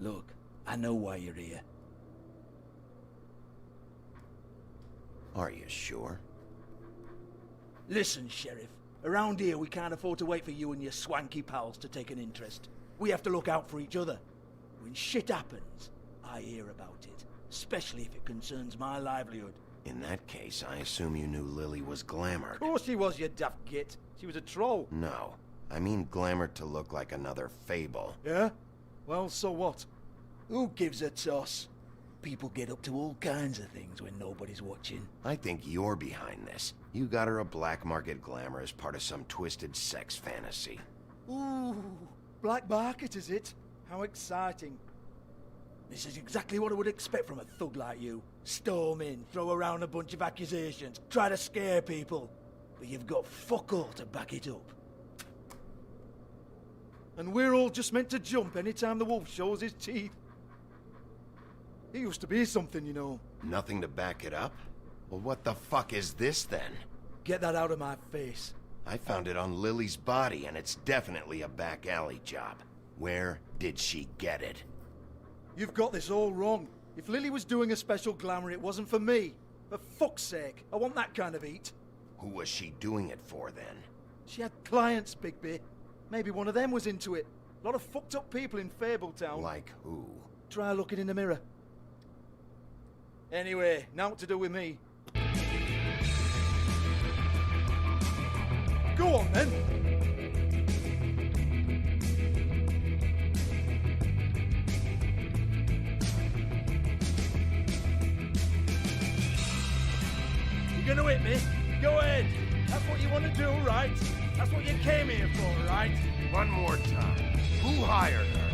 Look, I know why you're here. Are you sure? Listen, Sheriff. Around here, we can't afford to wait for you and your swanky pals to take an interest. We have to look out for each other. When shit happens, I hear about it. Especially if it concerns my livelihood. In that case, I assume you knew Lily was glamored. Of course she was, you daft git. She was a troll. No. I mean glamored to look like another Fable. Yeah? Well, so what? Who gives a toss? People get up to all kinds of things when nobody's watching. I think you're behind this. You got her a black market glamour as part of some twisted sex fantasy. Ooh, black market is it? How exciting. This is exactly what I would expect from a thug like you. Storm in, throw around a bunch of accusations, try to scare people. But you've got fuck all to back it up. And we're all just meant to jump anytime the wolf shows his teeth. He used to be something, you know. Nothing to back it up? Well, what the fuck is this then? Get that out of my face. I found it on Lily's body, and it's definitely a back alley job. Where did she get it? You've got this all wrong. If Lily was doing a special glamour, it wasn't for me. For fuck's sake, I want that kind of eat. Who was she doing it for, then? She had clients, Bigby. Maybe one of them was into it. A lot of fucked up people in Fabletown. Like who? Try looking in the mirror. Anyway, now what to do with me? Go on, then. You gonna hit me? Go ahead. That's what you want to do, right? That's what you came here for, right? One more time. Who hired her?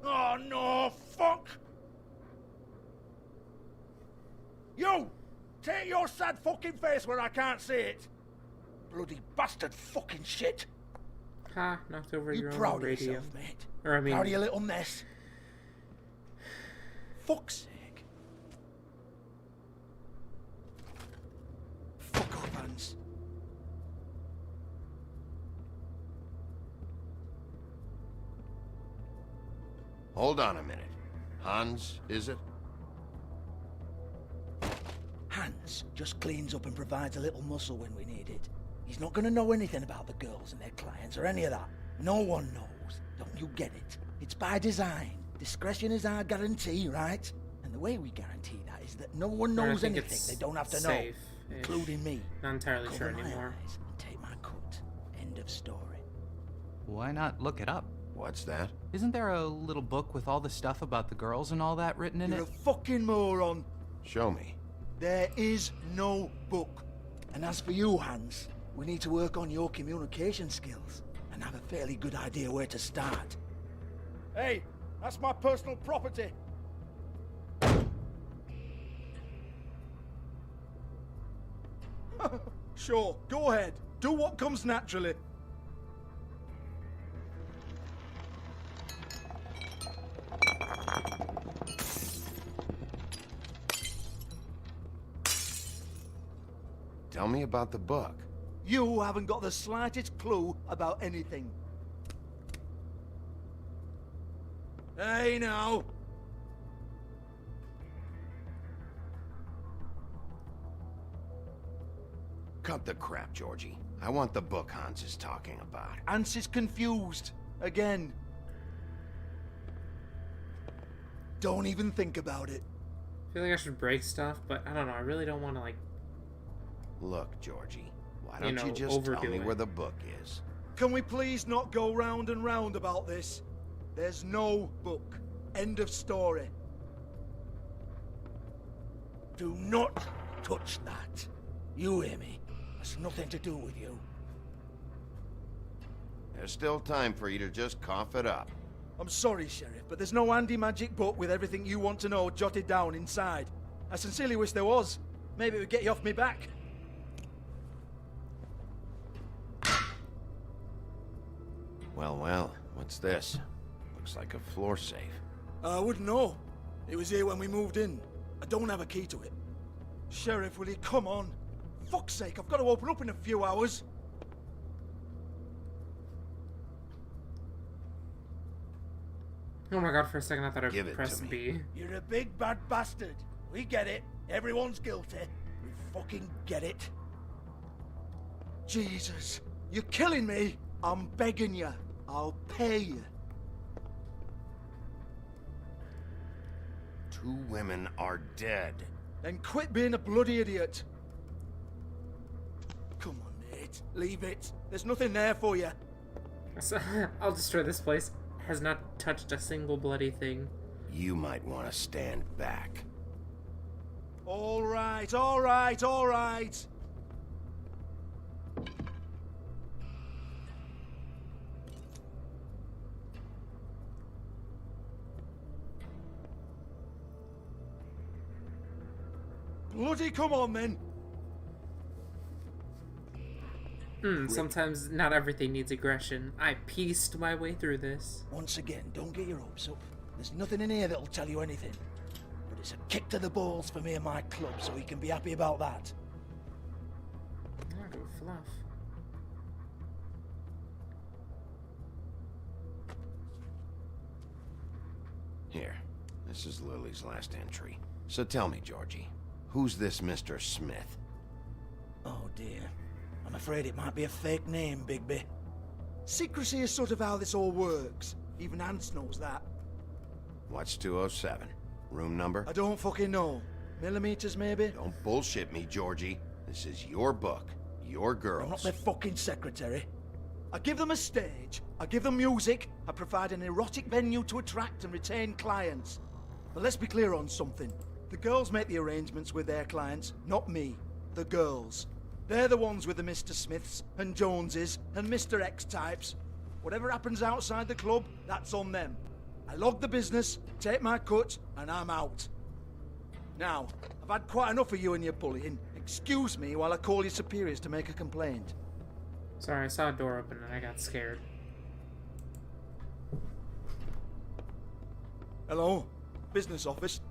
Oh, no, fuck! Take your sad fucking face where I can't see it! Bloody bastard fucking shit! Ha, knocked over You your proud own of radio. yourself, mate? Or I mean, Proud of your little mess? Fuck's sake. Fuck off, Hans. Hold on a minute. Hans, is it? Hans just cleans up and provides a little muscle when we need it. He's not gonna know anything about the girls and their clients or any of that. No one knows. Don't you get it? It's by design. Discretion is our guarantee, right? And the way we guarantee that is that no one knows anything they don't have to know, including me. Not entirely Cover sure my anymore. eyes and take my cut. End of story. Why not look it up? What's that? Isn't there a little book with all the stuff about the girls and all that written in You're it? a fucking moron. Show me. There is no book. And as for you, Hans, we need to work on your communication skills and have a fairly good idea where to start. Hey, that's my personal property. Sure, go ahead. Do what comes naturally. Tell me about the book. You haven't got the slightest clue about anything. Hey, now. Cut the crap, Georgie. I want the book Hans is talking about. Hans is confused. Again. Don't even think about it. I feel like I should break stuff, but I don't know. I really don't want to, like, Look, Georgie, why You don't you know, just tell overdo me it. where the book is? Can we please not go round and round about this? There's no book. End of story. Do not touch that. You hear me? It's nothing to do with you. There's still time for you to just cough it up. I'm sorry, Sheriff, but there's no handy magic book with everything you want to know jotted down inside. I sincerely wish there was. Maybe it would get you off me back. Well, well, what's this? Looks like a floor safe. I wouldn't know. It was here when we moved in. I don't have a key to it. Sheriff, will you come on? Fuck's sake, I've got to open up in a few hours. oh my god, for a second I thought Give I it pressed to me. B. You're a big bad bastard. We get it. Everyone's guilty. We fucking get it. Jesus, you're killing me. I'm begging you. I'll pay you. 2 women are dead. Then quit being a bloody idiot. Come on, mate. Leave it. There's nothing there for you. I'll destroy this place. Has not touched a single bloody thing. You might want to stand back. All right, all right, all right. Bloody come on, then. Sometimes not everything needs aggression. I pieced my way through this. Once again, don't get your hopes up. There's nothing in here that'll tell you anything. But it's a kick to the balls for me and my club, so you can be happy about that. Oh, good fluff. Here, this is Lily's last entry. So tell me, Georgie, who's this Mr. Smith? Oh dear. I'm afraid it might be a fake name, Bigby. Secrecy is sort of how this all works. Even Hans knows that. What's 207? Room number? I don't fucking know. Millimeters, maybe? Don't bullshit me, Georgie. This is your book. Your girls. I'm not their fucking secretary. I give them a stage, I give them music, I provide an erotic venue to attract and retain clients. But let's be clear on something. The girls make the arrangements with their clients, not me. The girls. They're the ones with the Mr. Smiths and Joneses and Mr. X types. Whatever happens outside the club, that's on them. I log the business, take my cut, and I'm out. Now, I've had quite enough of you and your bullying. Excuse me while I call your superiors to make a complaint. Sorry, I saw a door open and I got scared. Hello? Business office?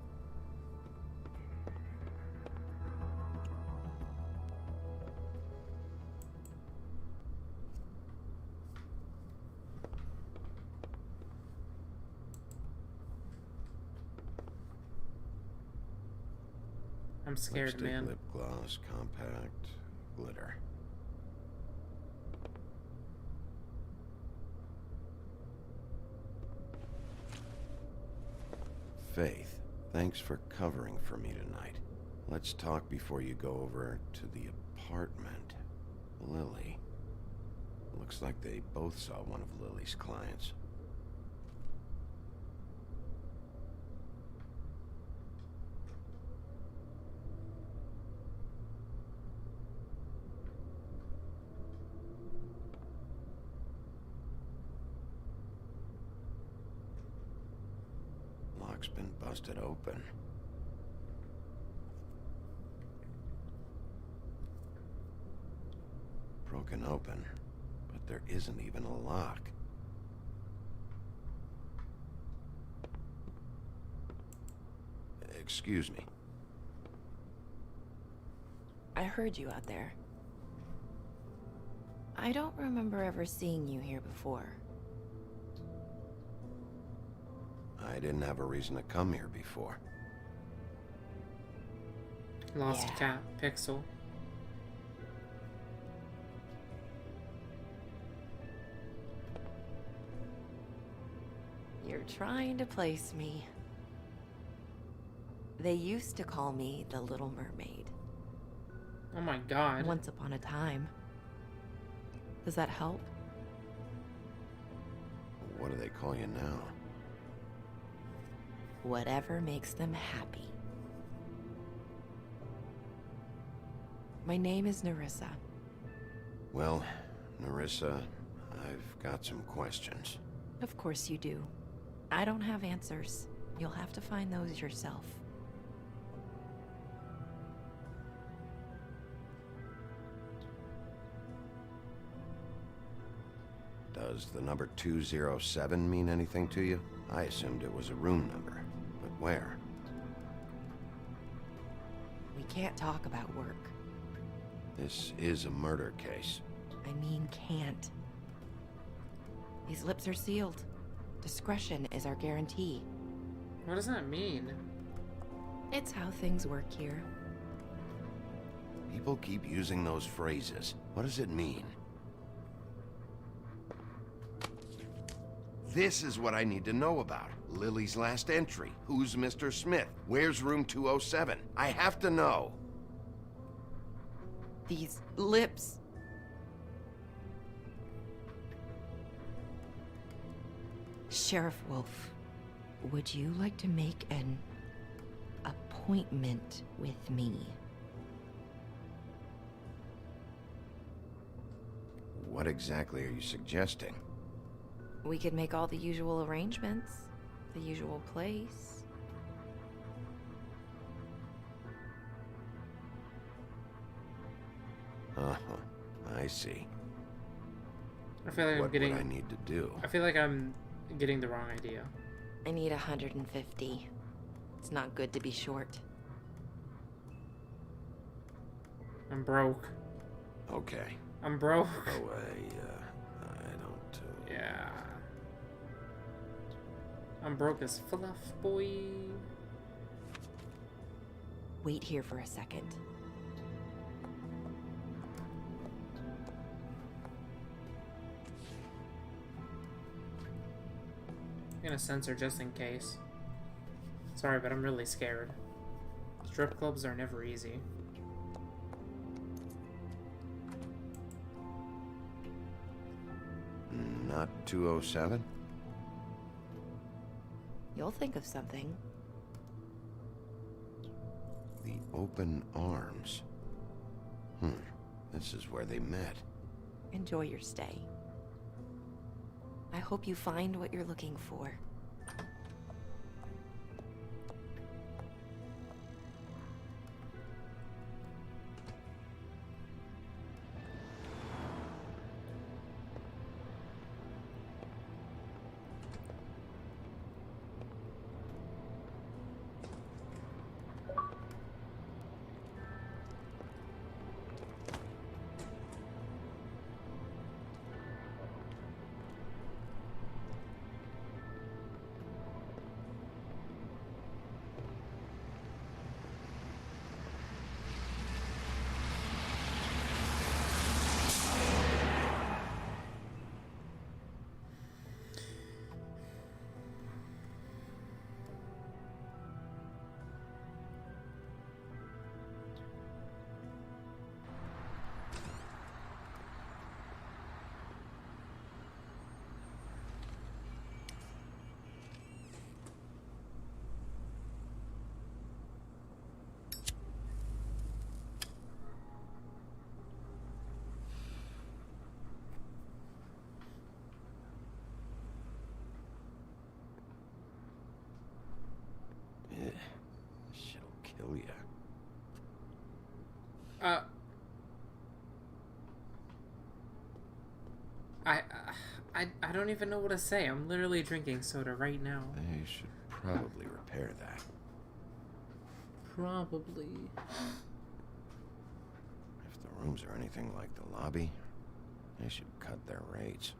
I'm scared, Lipstick, man. lip gloss, compact, glitter. Faith, thanks for covering for me tonight. Let's talk before you go over to the apartment. Lily. Looks like they both saw one of Lily's clients. Lock's been busted open. Broken open, but there isn't even a lock. Excuse me. I heard you out there. I don't remember ever seeing you here before. I didn't have a reason to come here before. Lost cat, Pixel. You're trying to place me. They used to call me the Little Mermaid. Oh my god. Once upon a time. Does that help? What do they call you now? Whatever makes them happy. My name is Nerissa. Well, Nerissa, I've got some questions. Of course you do. I don't have answers. You'll have to find those yourself. Does the number 207 mean anything to you? I assumed it was a room number, but where? We can't talk about work. This is a murder case. I mean can't. These lips are sealed. Discretion is our guarantee. What does that mean? It's how things work here. People keep using those phrases. What does it mean? This is what I need to know about. Lily's last entry. Who's Mr. Smith? Where's room 207? I have to know. These lips. Sheriff Wolf, would you like to make an appointment with me? What exactly are you suggesting? We could make all the usual arrangements. The usual place. Uh-huh. I see. I feel like what I'm getting... would I need to do? I feel like I'm getting the wrong idea. I need 150. It's not good to be short. I'm broke. Okay. I'm broke. Oh, I don't... Yeah. I'm broke as fluff, boy. Wait here for a second. I'm gonna censor just in case. Sorry, but I'm really scared. Strip clubs are never easy. Not 207? You'll think of something. The open arms. This is where they met. Enjoy your stay. I hope you find what you're looking for. I don't even know what to say. I'm literally drinking soda right now. They should probably repair that. Probably. If the rooms are anything like the lobby, they should cut their rates.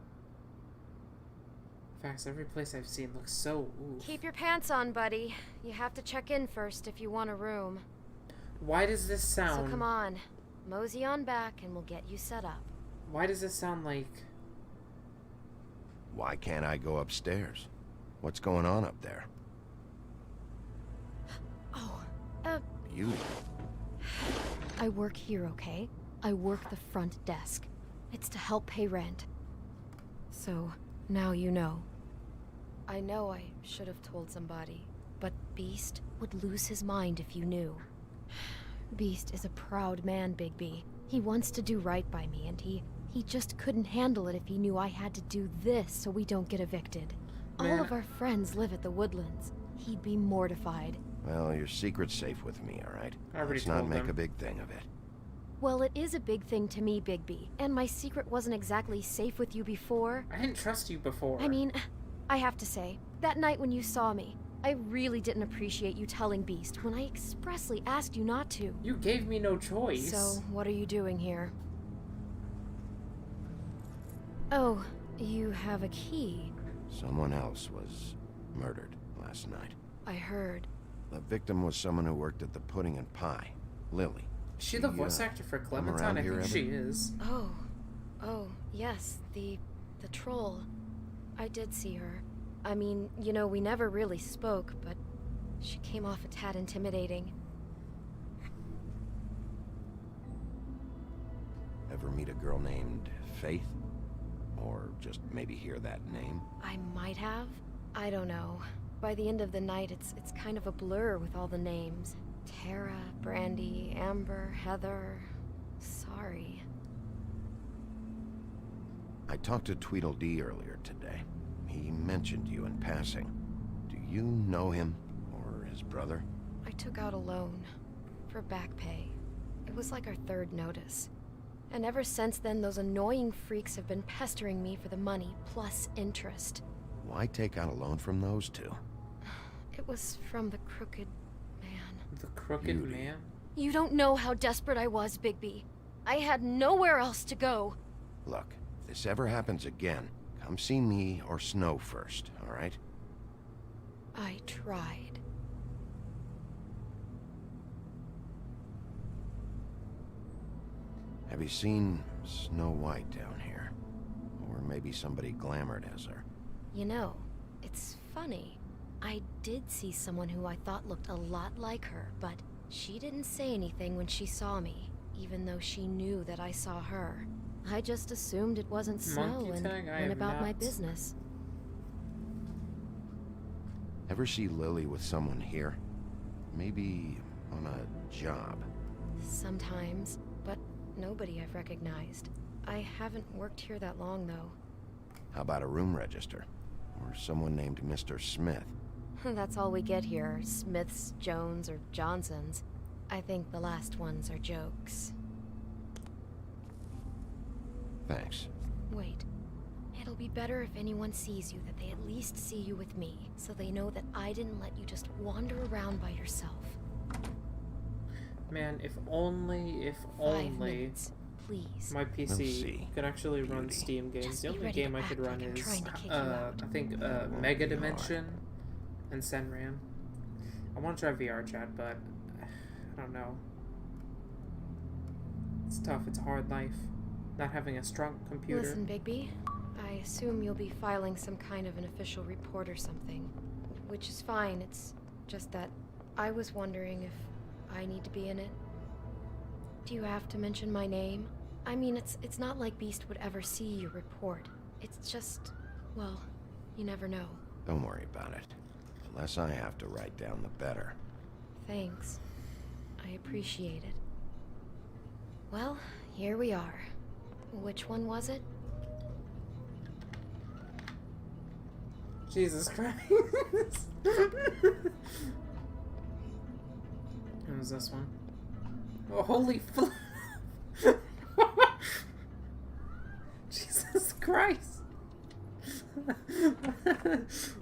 In fact, every place I've seen looks so oof. Keep your pants on, buddy. You have to check in first if you want a room. Why does this sound... So come on. Mosey on back and we'll get you set up. Why does this sound like... Why can't I go upstairs? What's going on up there? Oh, You. I work here, okay? I work the front desk. It's to help pay rent. So, now you know. I know I should have told somebody, but Beast would lose his mind if you knew. Beast is a proud man, Bigby. He wants to do right by me, and he just couldn't handle it if he knew I had to do this so we don't get evicted. Man. All of our friends live at the Woodlands. He'd be mortified. Well, your secret's safe with me, all right? I already Let's not told make them. a big thing of it. Well, it is a big thing to me, Bigby. And my secret wasn't exactly safe with you before. I didn't trust you before. I mean, I have to say, that night when you saw me, I really didn't appreciate you telling Beast when I expressly asked you not to. You gave me no choice. So, what are you doing here? Oh, you have a key. Someone else was murdered last night. I heard. The victim was someone who worked at the Pudding and Pie, Lily. Is she the voice actor for come Clementine? around I here think ever? she is. Oh, yes, the troll. I did see her. I mean, you know, we never really spoke, but she came off a tad intimidating. Ever meet a girl named Faith? Or just maybe hear that name? I might have. I don't know. By the end of the night, it's kind of a blur with all the names. Tara, Brandy, Amber, Heather. Sorry. I talked to Tweedledee earlier today. He mentioned you in passing. Do you know him? Or his brother? I took out a loan. For back pay. It was like our third notice. And ever since then, those annoying freaks have been pestering me for the money, plus interest. Why take out a loan from those two? It was from the Crooked Man. The Crooked Man? You don't know how desperate I was, Bigby. I had nowhere else to go. Look, if this ever happens again, come see me or Snow first, all right? I tried. Have you seen Snow White down here? Or maybe somebody glamored as her? You know, it's funny. I did see someone who I thought looked a lot like her, but she didn't say anything when she saw me, even though she knew that I saw her. I just assumed it wasn't Snow Monkey and tag? I went have about my not. business. Ever see Lily with someone here? Maybe on a job? Sometimes, but nobody I've recognized. I haven't worked here that long, though. How about a room register? Or someone named Mr. Smith? That's all we get here, Smiths, Jones, or Johnsons. I think the last ones are jokes. Thanks. Wait. It'll be better if anyone sees you that they at least see you with me, so they know that I didn't let you just wander around by yourself. Man, if only, 5 minutes, please. my We'll see. PC could actually run Steam games. Just The be only ready game to I could act run like I'm is, trying to kick you out. I think, Mega Dimension and Senran. I want to try VR chat, but I don't know. It's tough. It's a hard life. Not having a strong computer. Listen, Bigby. I assume you'll be filing some kind of an official report or something. Which is fine, it's just that I was wondering if I need to be in it. Do you have to mention my name? I mean, it's not like Beast would ever see your report. It's just, well, you never know. Don't worry about it. The less I have to write down, the better. Thanks. I appreciate it. Well, here we are. Which one was it? Jesus Christ. It was this one. Oh, holy Christ!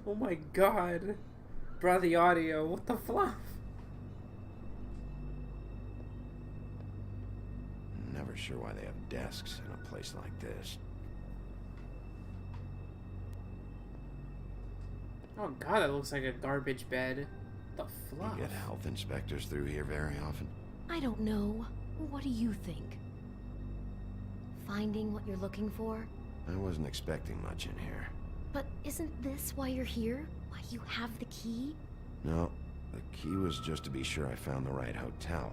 Oh my god. Bro, the audio, what the fluff? Never sure why they have desks in a place like this. Oh god, that looks like a garbage bed. The fluff? You get health inspectors through here very often? I don't know. What do you think? Finding what you're looking for? I wasn't expecting much in here. But isn't this why you're here? Why you have the key? No, the key was just to be sure I found the right hotel.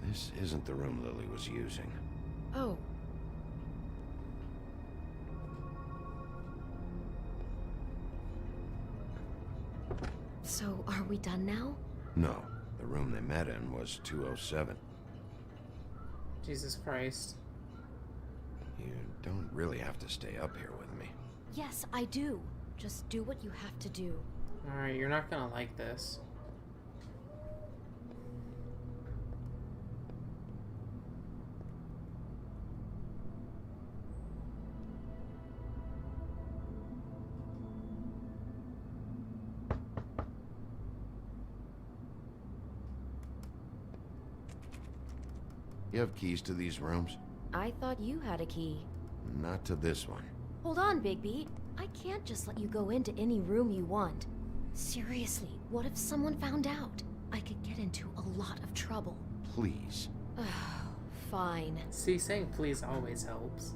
This isn't the room Lily was using. Oh. So, are we done now? No, the room they met in was 207. Jesus Christ. You don't really have to stay up here with me. Yes, I do. Just do what you have to do. Alright, you're not gonna like this. You have keys to these rooms? I thought you had a key. Not to this one. Hold on, Bigby. I can't just let you go into any room you want. Seriously, what if someone found out? I could get into a lot of trouble. Please. Fine. See, saying please always helps.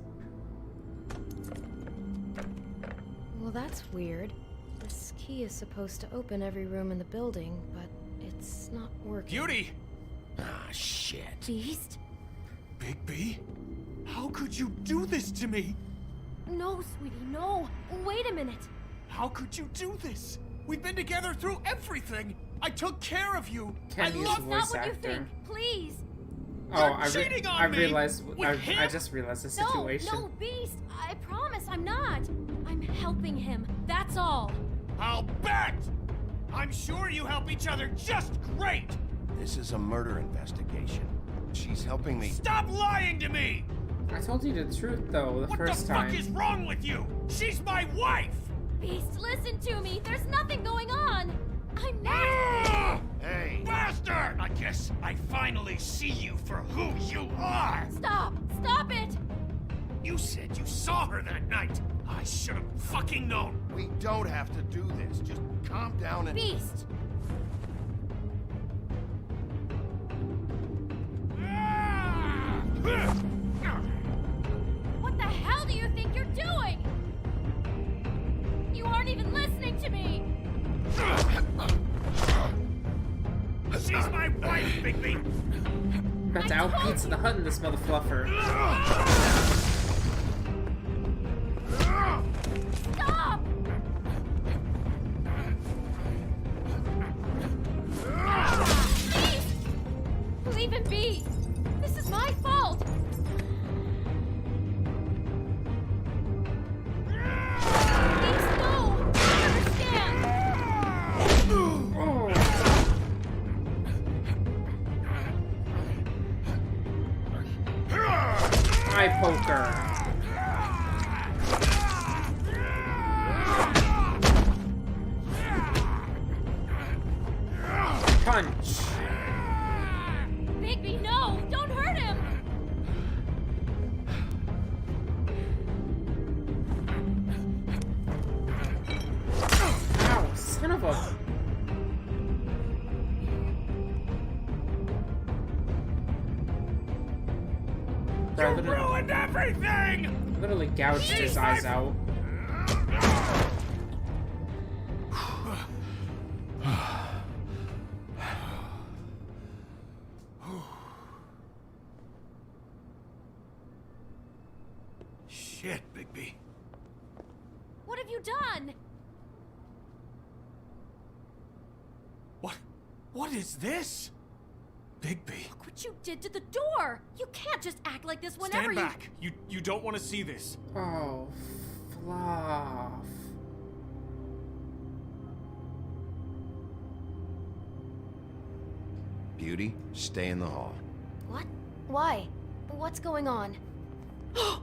Well, that's weird. This key is supposed to open every room in the building, but it's not working. Beauty! Ah, shit. Beast? Bigby? How could you do this to me? No, sweetie, no. Wait a minute. How could you do this? We've been together through everything. I took care of you. Kenny's I That's not what you think. Please. Oh, cheating on I me realized. with I just realized the situation. No, Beast. I promise I'm not. I'm helping him. That's all. I'll bet. I'm sure you help each other just great. This is a murder investigation. She's helping me. Stop lying to me! I told you the truth, though, the first time. What the fuck is wrong with you? She's my wife! Beast, listen to me. There's nothing going on. I'm not. Hey! Bastard! I guess I finally see you for who you are! Stop! Stop it! You said you saw her that night. I should have fucking known. We don't have to do this. Just calm down and... Beast! What the hell do you think you're doing? You aren't even listening to me! She's my wife, Bigby! About to out Pizza the Hut in this mother fluffer. Stop! Please! Leave him be! This is my fault! Please, no! I understand! Eye poker. Punch. Bigby, no! Don't hurt him! Ow, son of a... You ruined everything! Literally gouged his eyes out. Shit, Bigby. What have you done? What is this? Bigby. Look what you did to the door! You can't just act like this whenever Stand back. You don't want to see this. Oh, fluff. Beauty, stay in the hall. What? Why? What's going on? Oh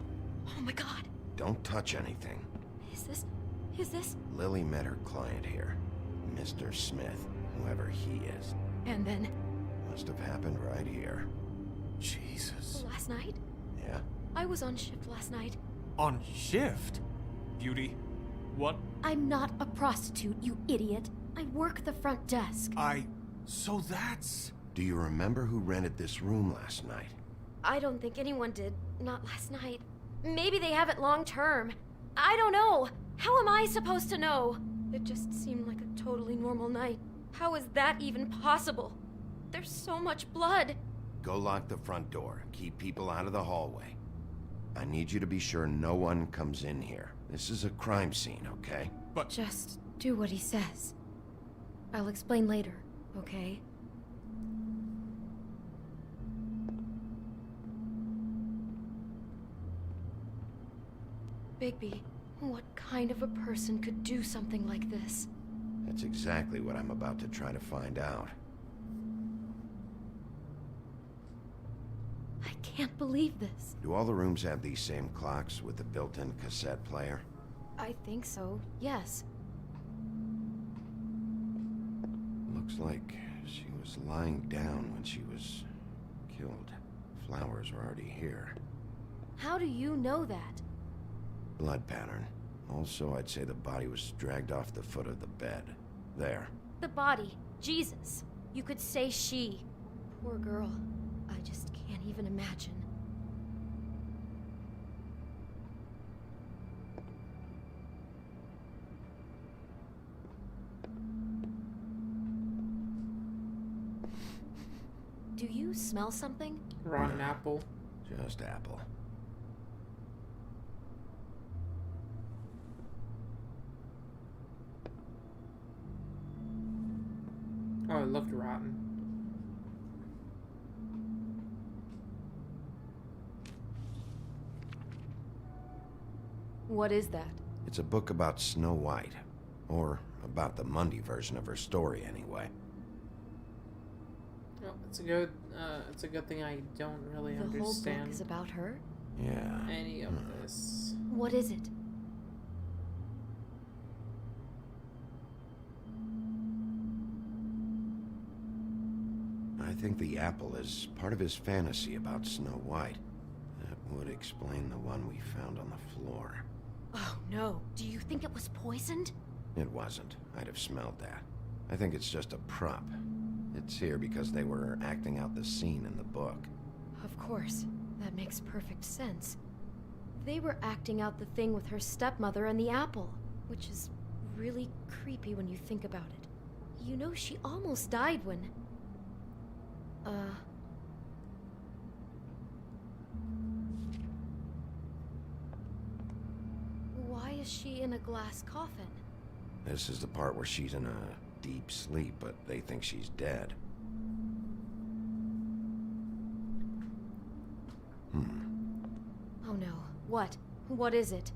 my god! don't touch anything. Is this? Lily met her client here, Mr. Smith, whoever he is. And then? Must have happened right here. Jesus. Last night? Yeah? I was on shift last night. On shift? Beauty, what? I'm not a prostitute, you idiot. I work the front desk. So that's... Do you remember who rented this room last night? I don't think anyone did. Not last night. Maybe they have it long term. I don't know. How am I supposed to know? It just seemed like a totally normal night. How is that even possible? There's so much blood. Go lock the front door. Keep people out of the hallway. I need you to be sure no one comes in here. This is a crime scene, okay? But... Just do what he says. I'll explain later, okay? Bigby, what kind of a person could do something like this? That's exactly what I'm about to try to find out. I can't believe this. Do all the rooms have these same clocks with the built-in cassette player? I think so, yes. Looks like she was lying down when she was killed. Flowers were already here. How do you know that? Blood pattern. Also, I'd say the body was dragged off the foot of the bed. There. The body. Jesus. You could say she. Poor girl. I just can't even imagine. Do you smell something? Rotten apple. Just apple. Oh, it looked rotten. What is that? It's a book about Snow White. Or about the Mundy version of her story, anyway. Oh, it's a good thing I don't really The whole understand book is about her? Yeah. any of this. What is it? I think the apple is part of his fantasy about Snow White. That would explain the one we found on the floor. Oh no. Do you think it was poisoned? It wasn't. I'd have smelled that. I think it's just a prop. It's here because they were acting out the scene in the book. Of course. That makes perfect sense. They were acting out the thing with her stepmother and the apple, which is really creepy when you think about it. You know, she almost died when... Why is she in a glass coffin? This is the part where she's in a deep sleep, but they think she's dead. Oh no. What? What is it?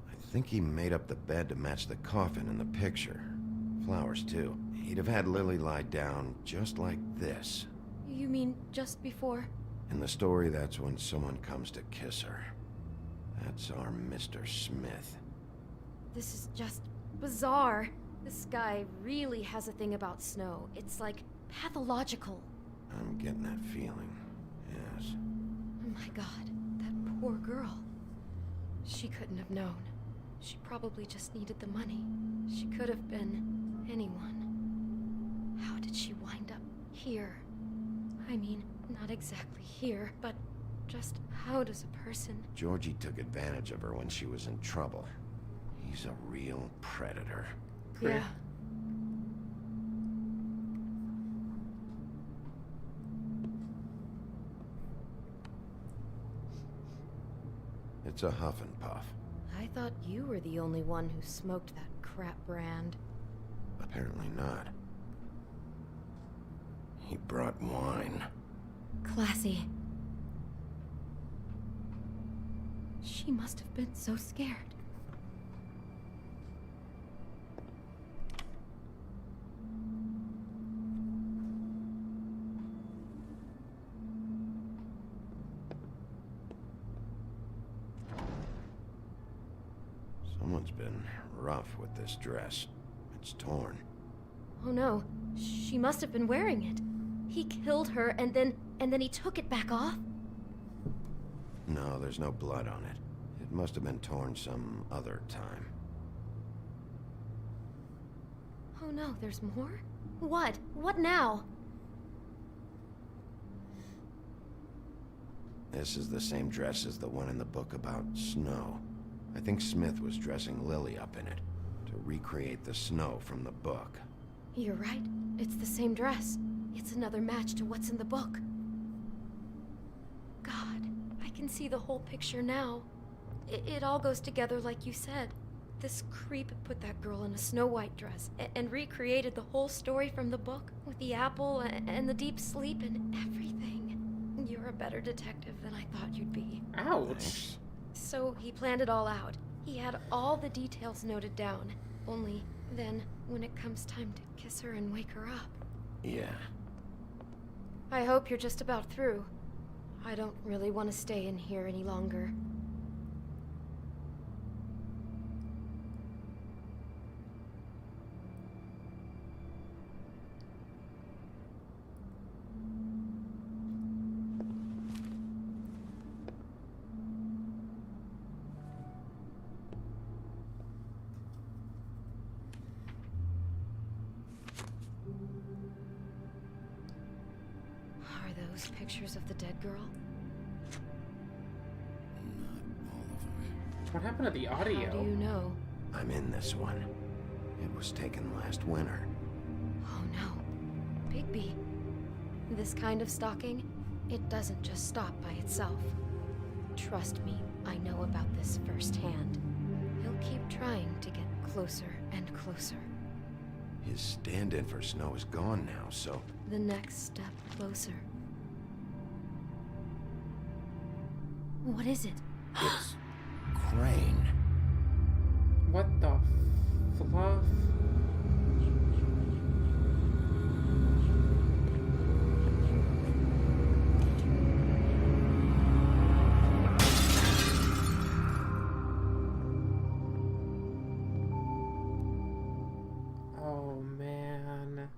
I think he made up the bed to match the coffin in the picture. Flowers, too. He'd have had Lily lie down just like this. You mean just before? In the story, that's when someone comes to kiss her. That's our Mr. Smith. This is just bizarre. This guy really has a thing about snow. It's like pathological. I'm getting that feeling, yes. Oh my god, that poor girl. She couldn't have known. She probably just needed the money. She could have been anyone. How did she wind up here? I mean, not exactly here, but just how does a person... Georgie took advantage of her when she was in trouble. He's a real predator. Yeah. It's a huff and puff. I thought you were the only one who smoked that crap brand. Apparently not. He brought wine. Classy. She must have been so scared. Someone's been rough with this dress. It's torn. Oh no, she must have been wearing it. He killed her and then he took it back off? No, there's no blood on it. It must have been torn some other time. Oh no, there's more? What? What now? This is the same dress as the one in the book about snow. I think Smith was dressing Lily up in it to recreate the snow from the book. You're right. It's the same dress. It's another match to what's in the book. God, I can see the whole picture now. It all goes together like you said. This creep put that girl in a Snow White dress and recreated the whole story from the book with the apple and the deep sleep and everything. You're a better detective than I thought you'd be. Ouch. Thanks. So he planned it all out. He had all the details noted down. Only then, when it comes time to kiss her and wake her up. Yeah. I hope you're just about through. I don't really want to stay in here any longer. Those pictures of the dead girl? What happened to the audio? How do you know? I'm in this one. It was taken last winter. Oh no. Bigby. This kind of stalking, it doesn't just stop by itself. Trust me, I know about this firsthand. He'll keep trying to get closer and closer. His stand-in for Snow is gone now, so... The next step closer. What is it? It's... Crane. What the fluff? Oh man.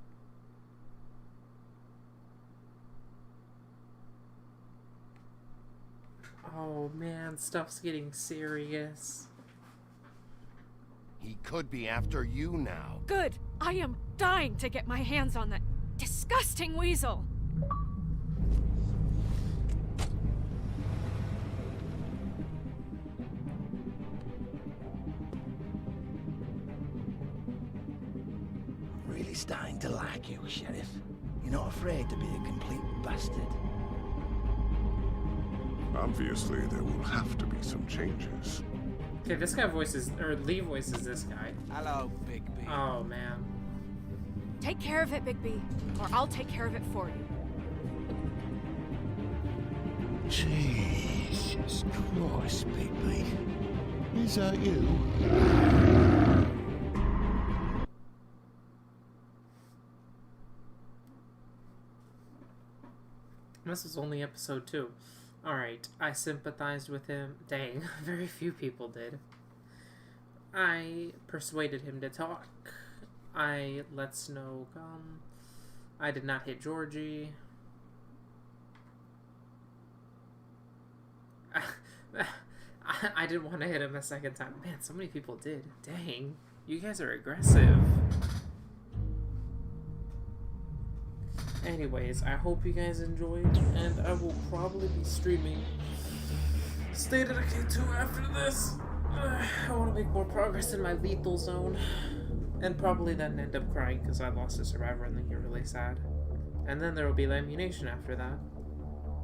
Oh man, stuff's getting serious. He could be after you now. Good. I am dying to get my hands on that disgusting weasel. Really starting to like you, Sheriff. You're not afraid to be a complete bastard. Obviously, there will have to be some changes. Okay, this guy voices, or Lee voices this guy. Hello, Bigby. Oh man. Take care of it, Bigby, or I'll take care of it for you. Jesus Christ, Bigby. Is that you? This was only episode 2. Alright, I sympathized with him. Dang, very few people did. I persuaded him to talk. I let Snow come. I did not hit Georgie. I didn't want to hit him a second time. Man, so many people did. Dang, you guys are aggressive. Anyways, I hope you guys enjoyed, and I will probably be streaming State of Decay 2 after this. I want to make more progress in my lethal zone, and probably then end up crying because I lost a survivor and then get really sad. And then there will be lamination after that.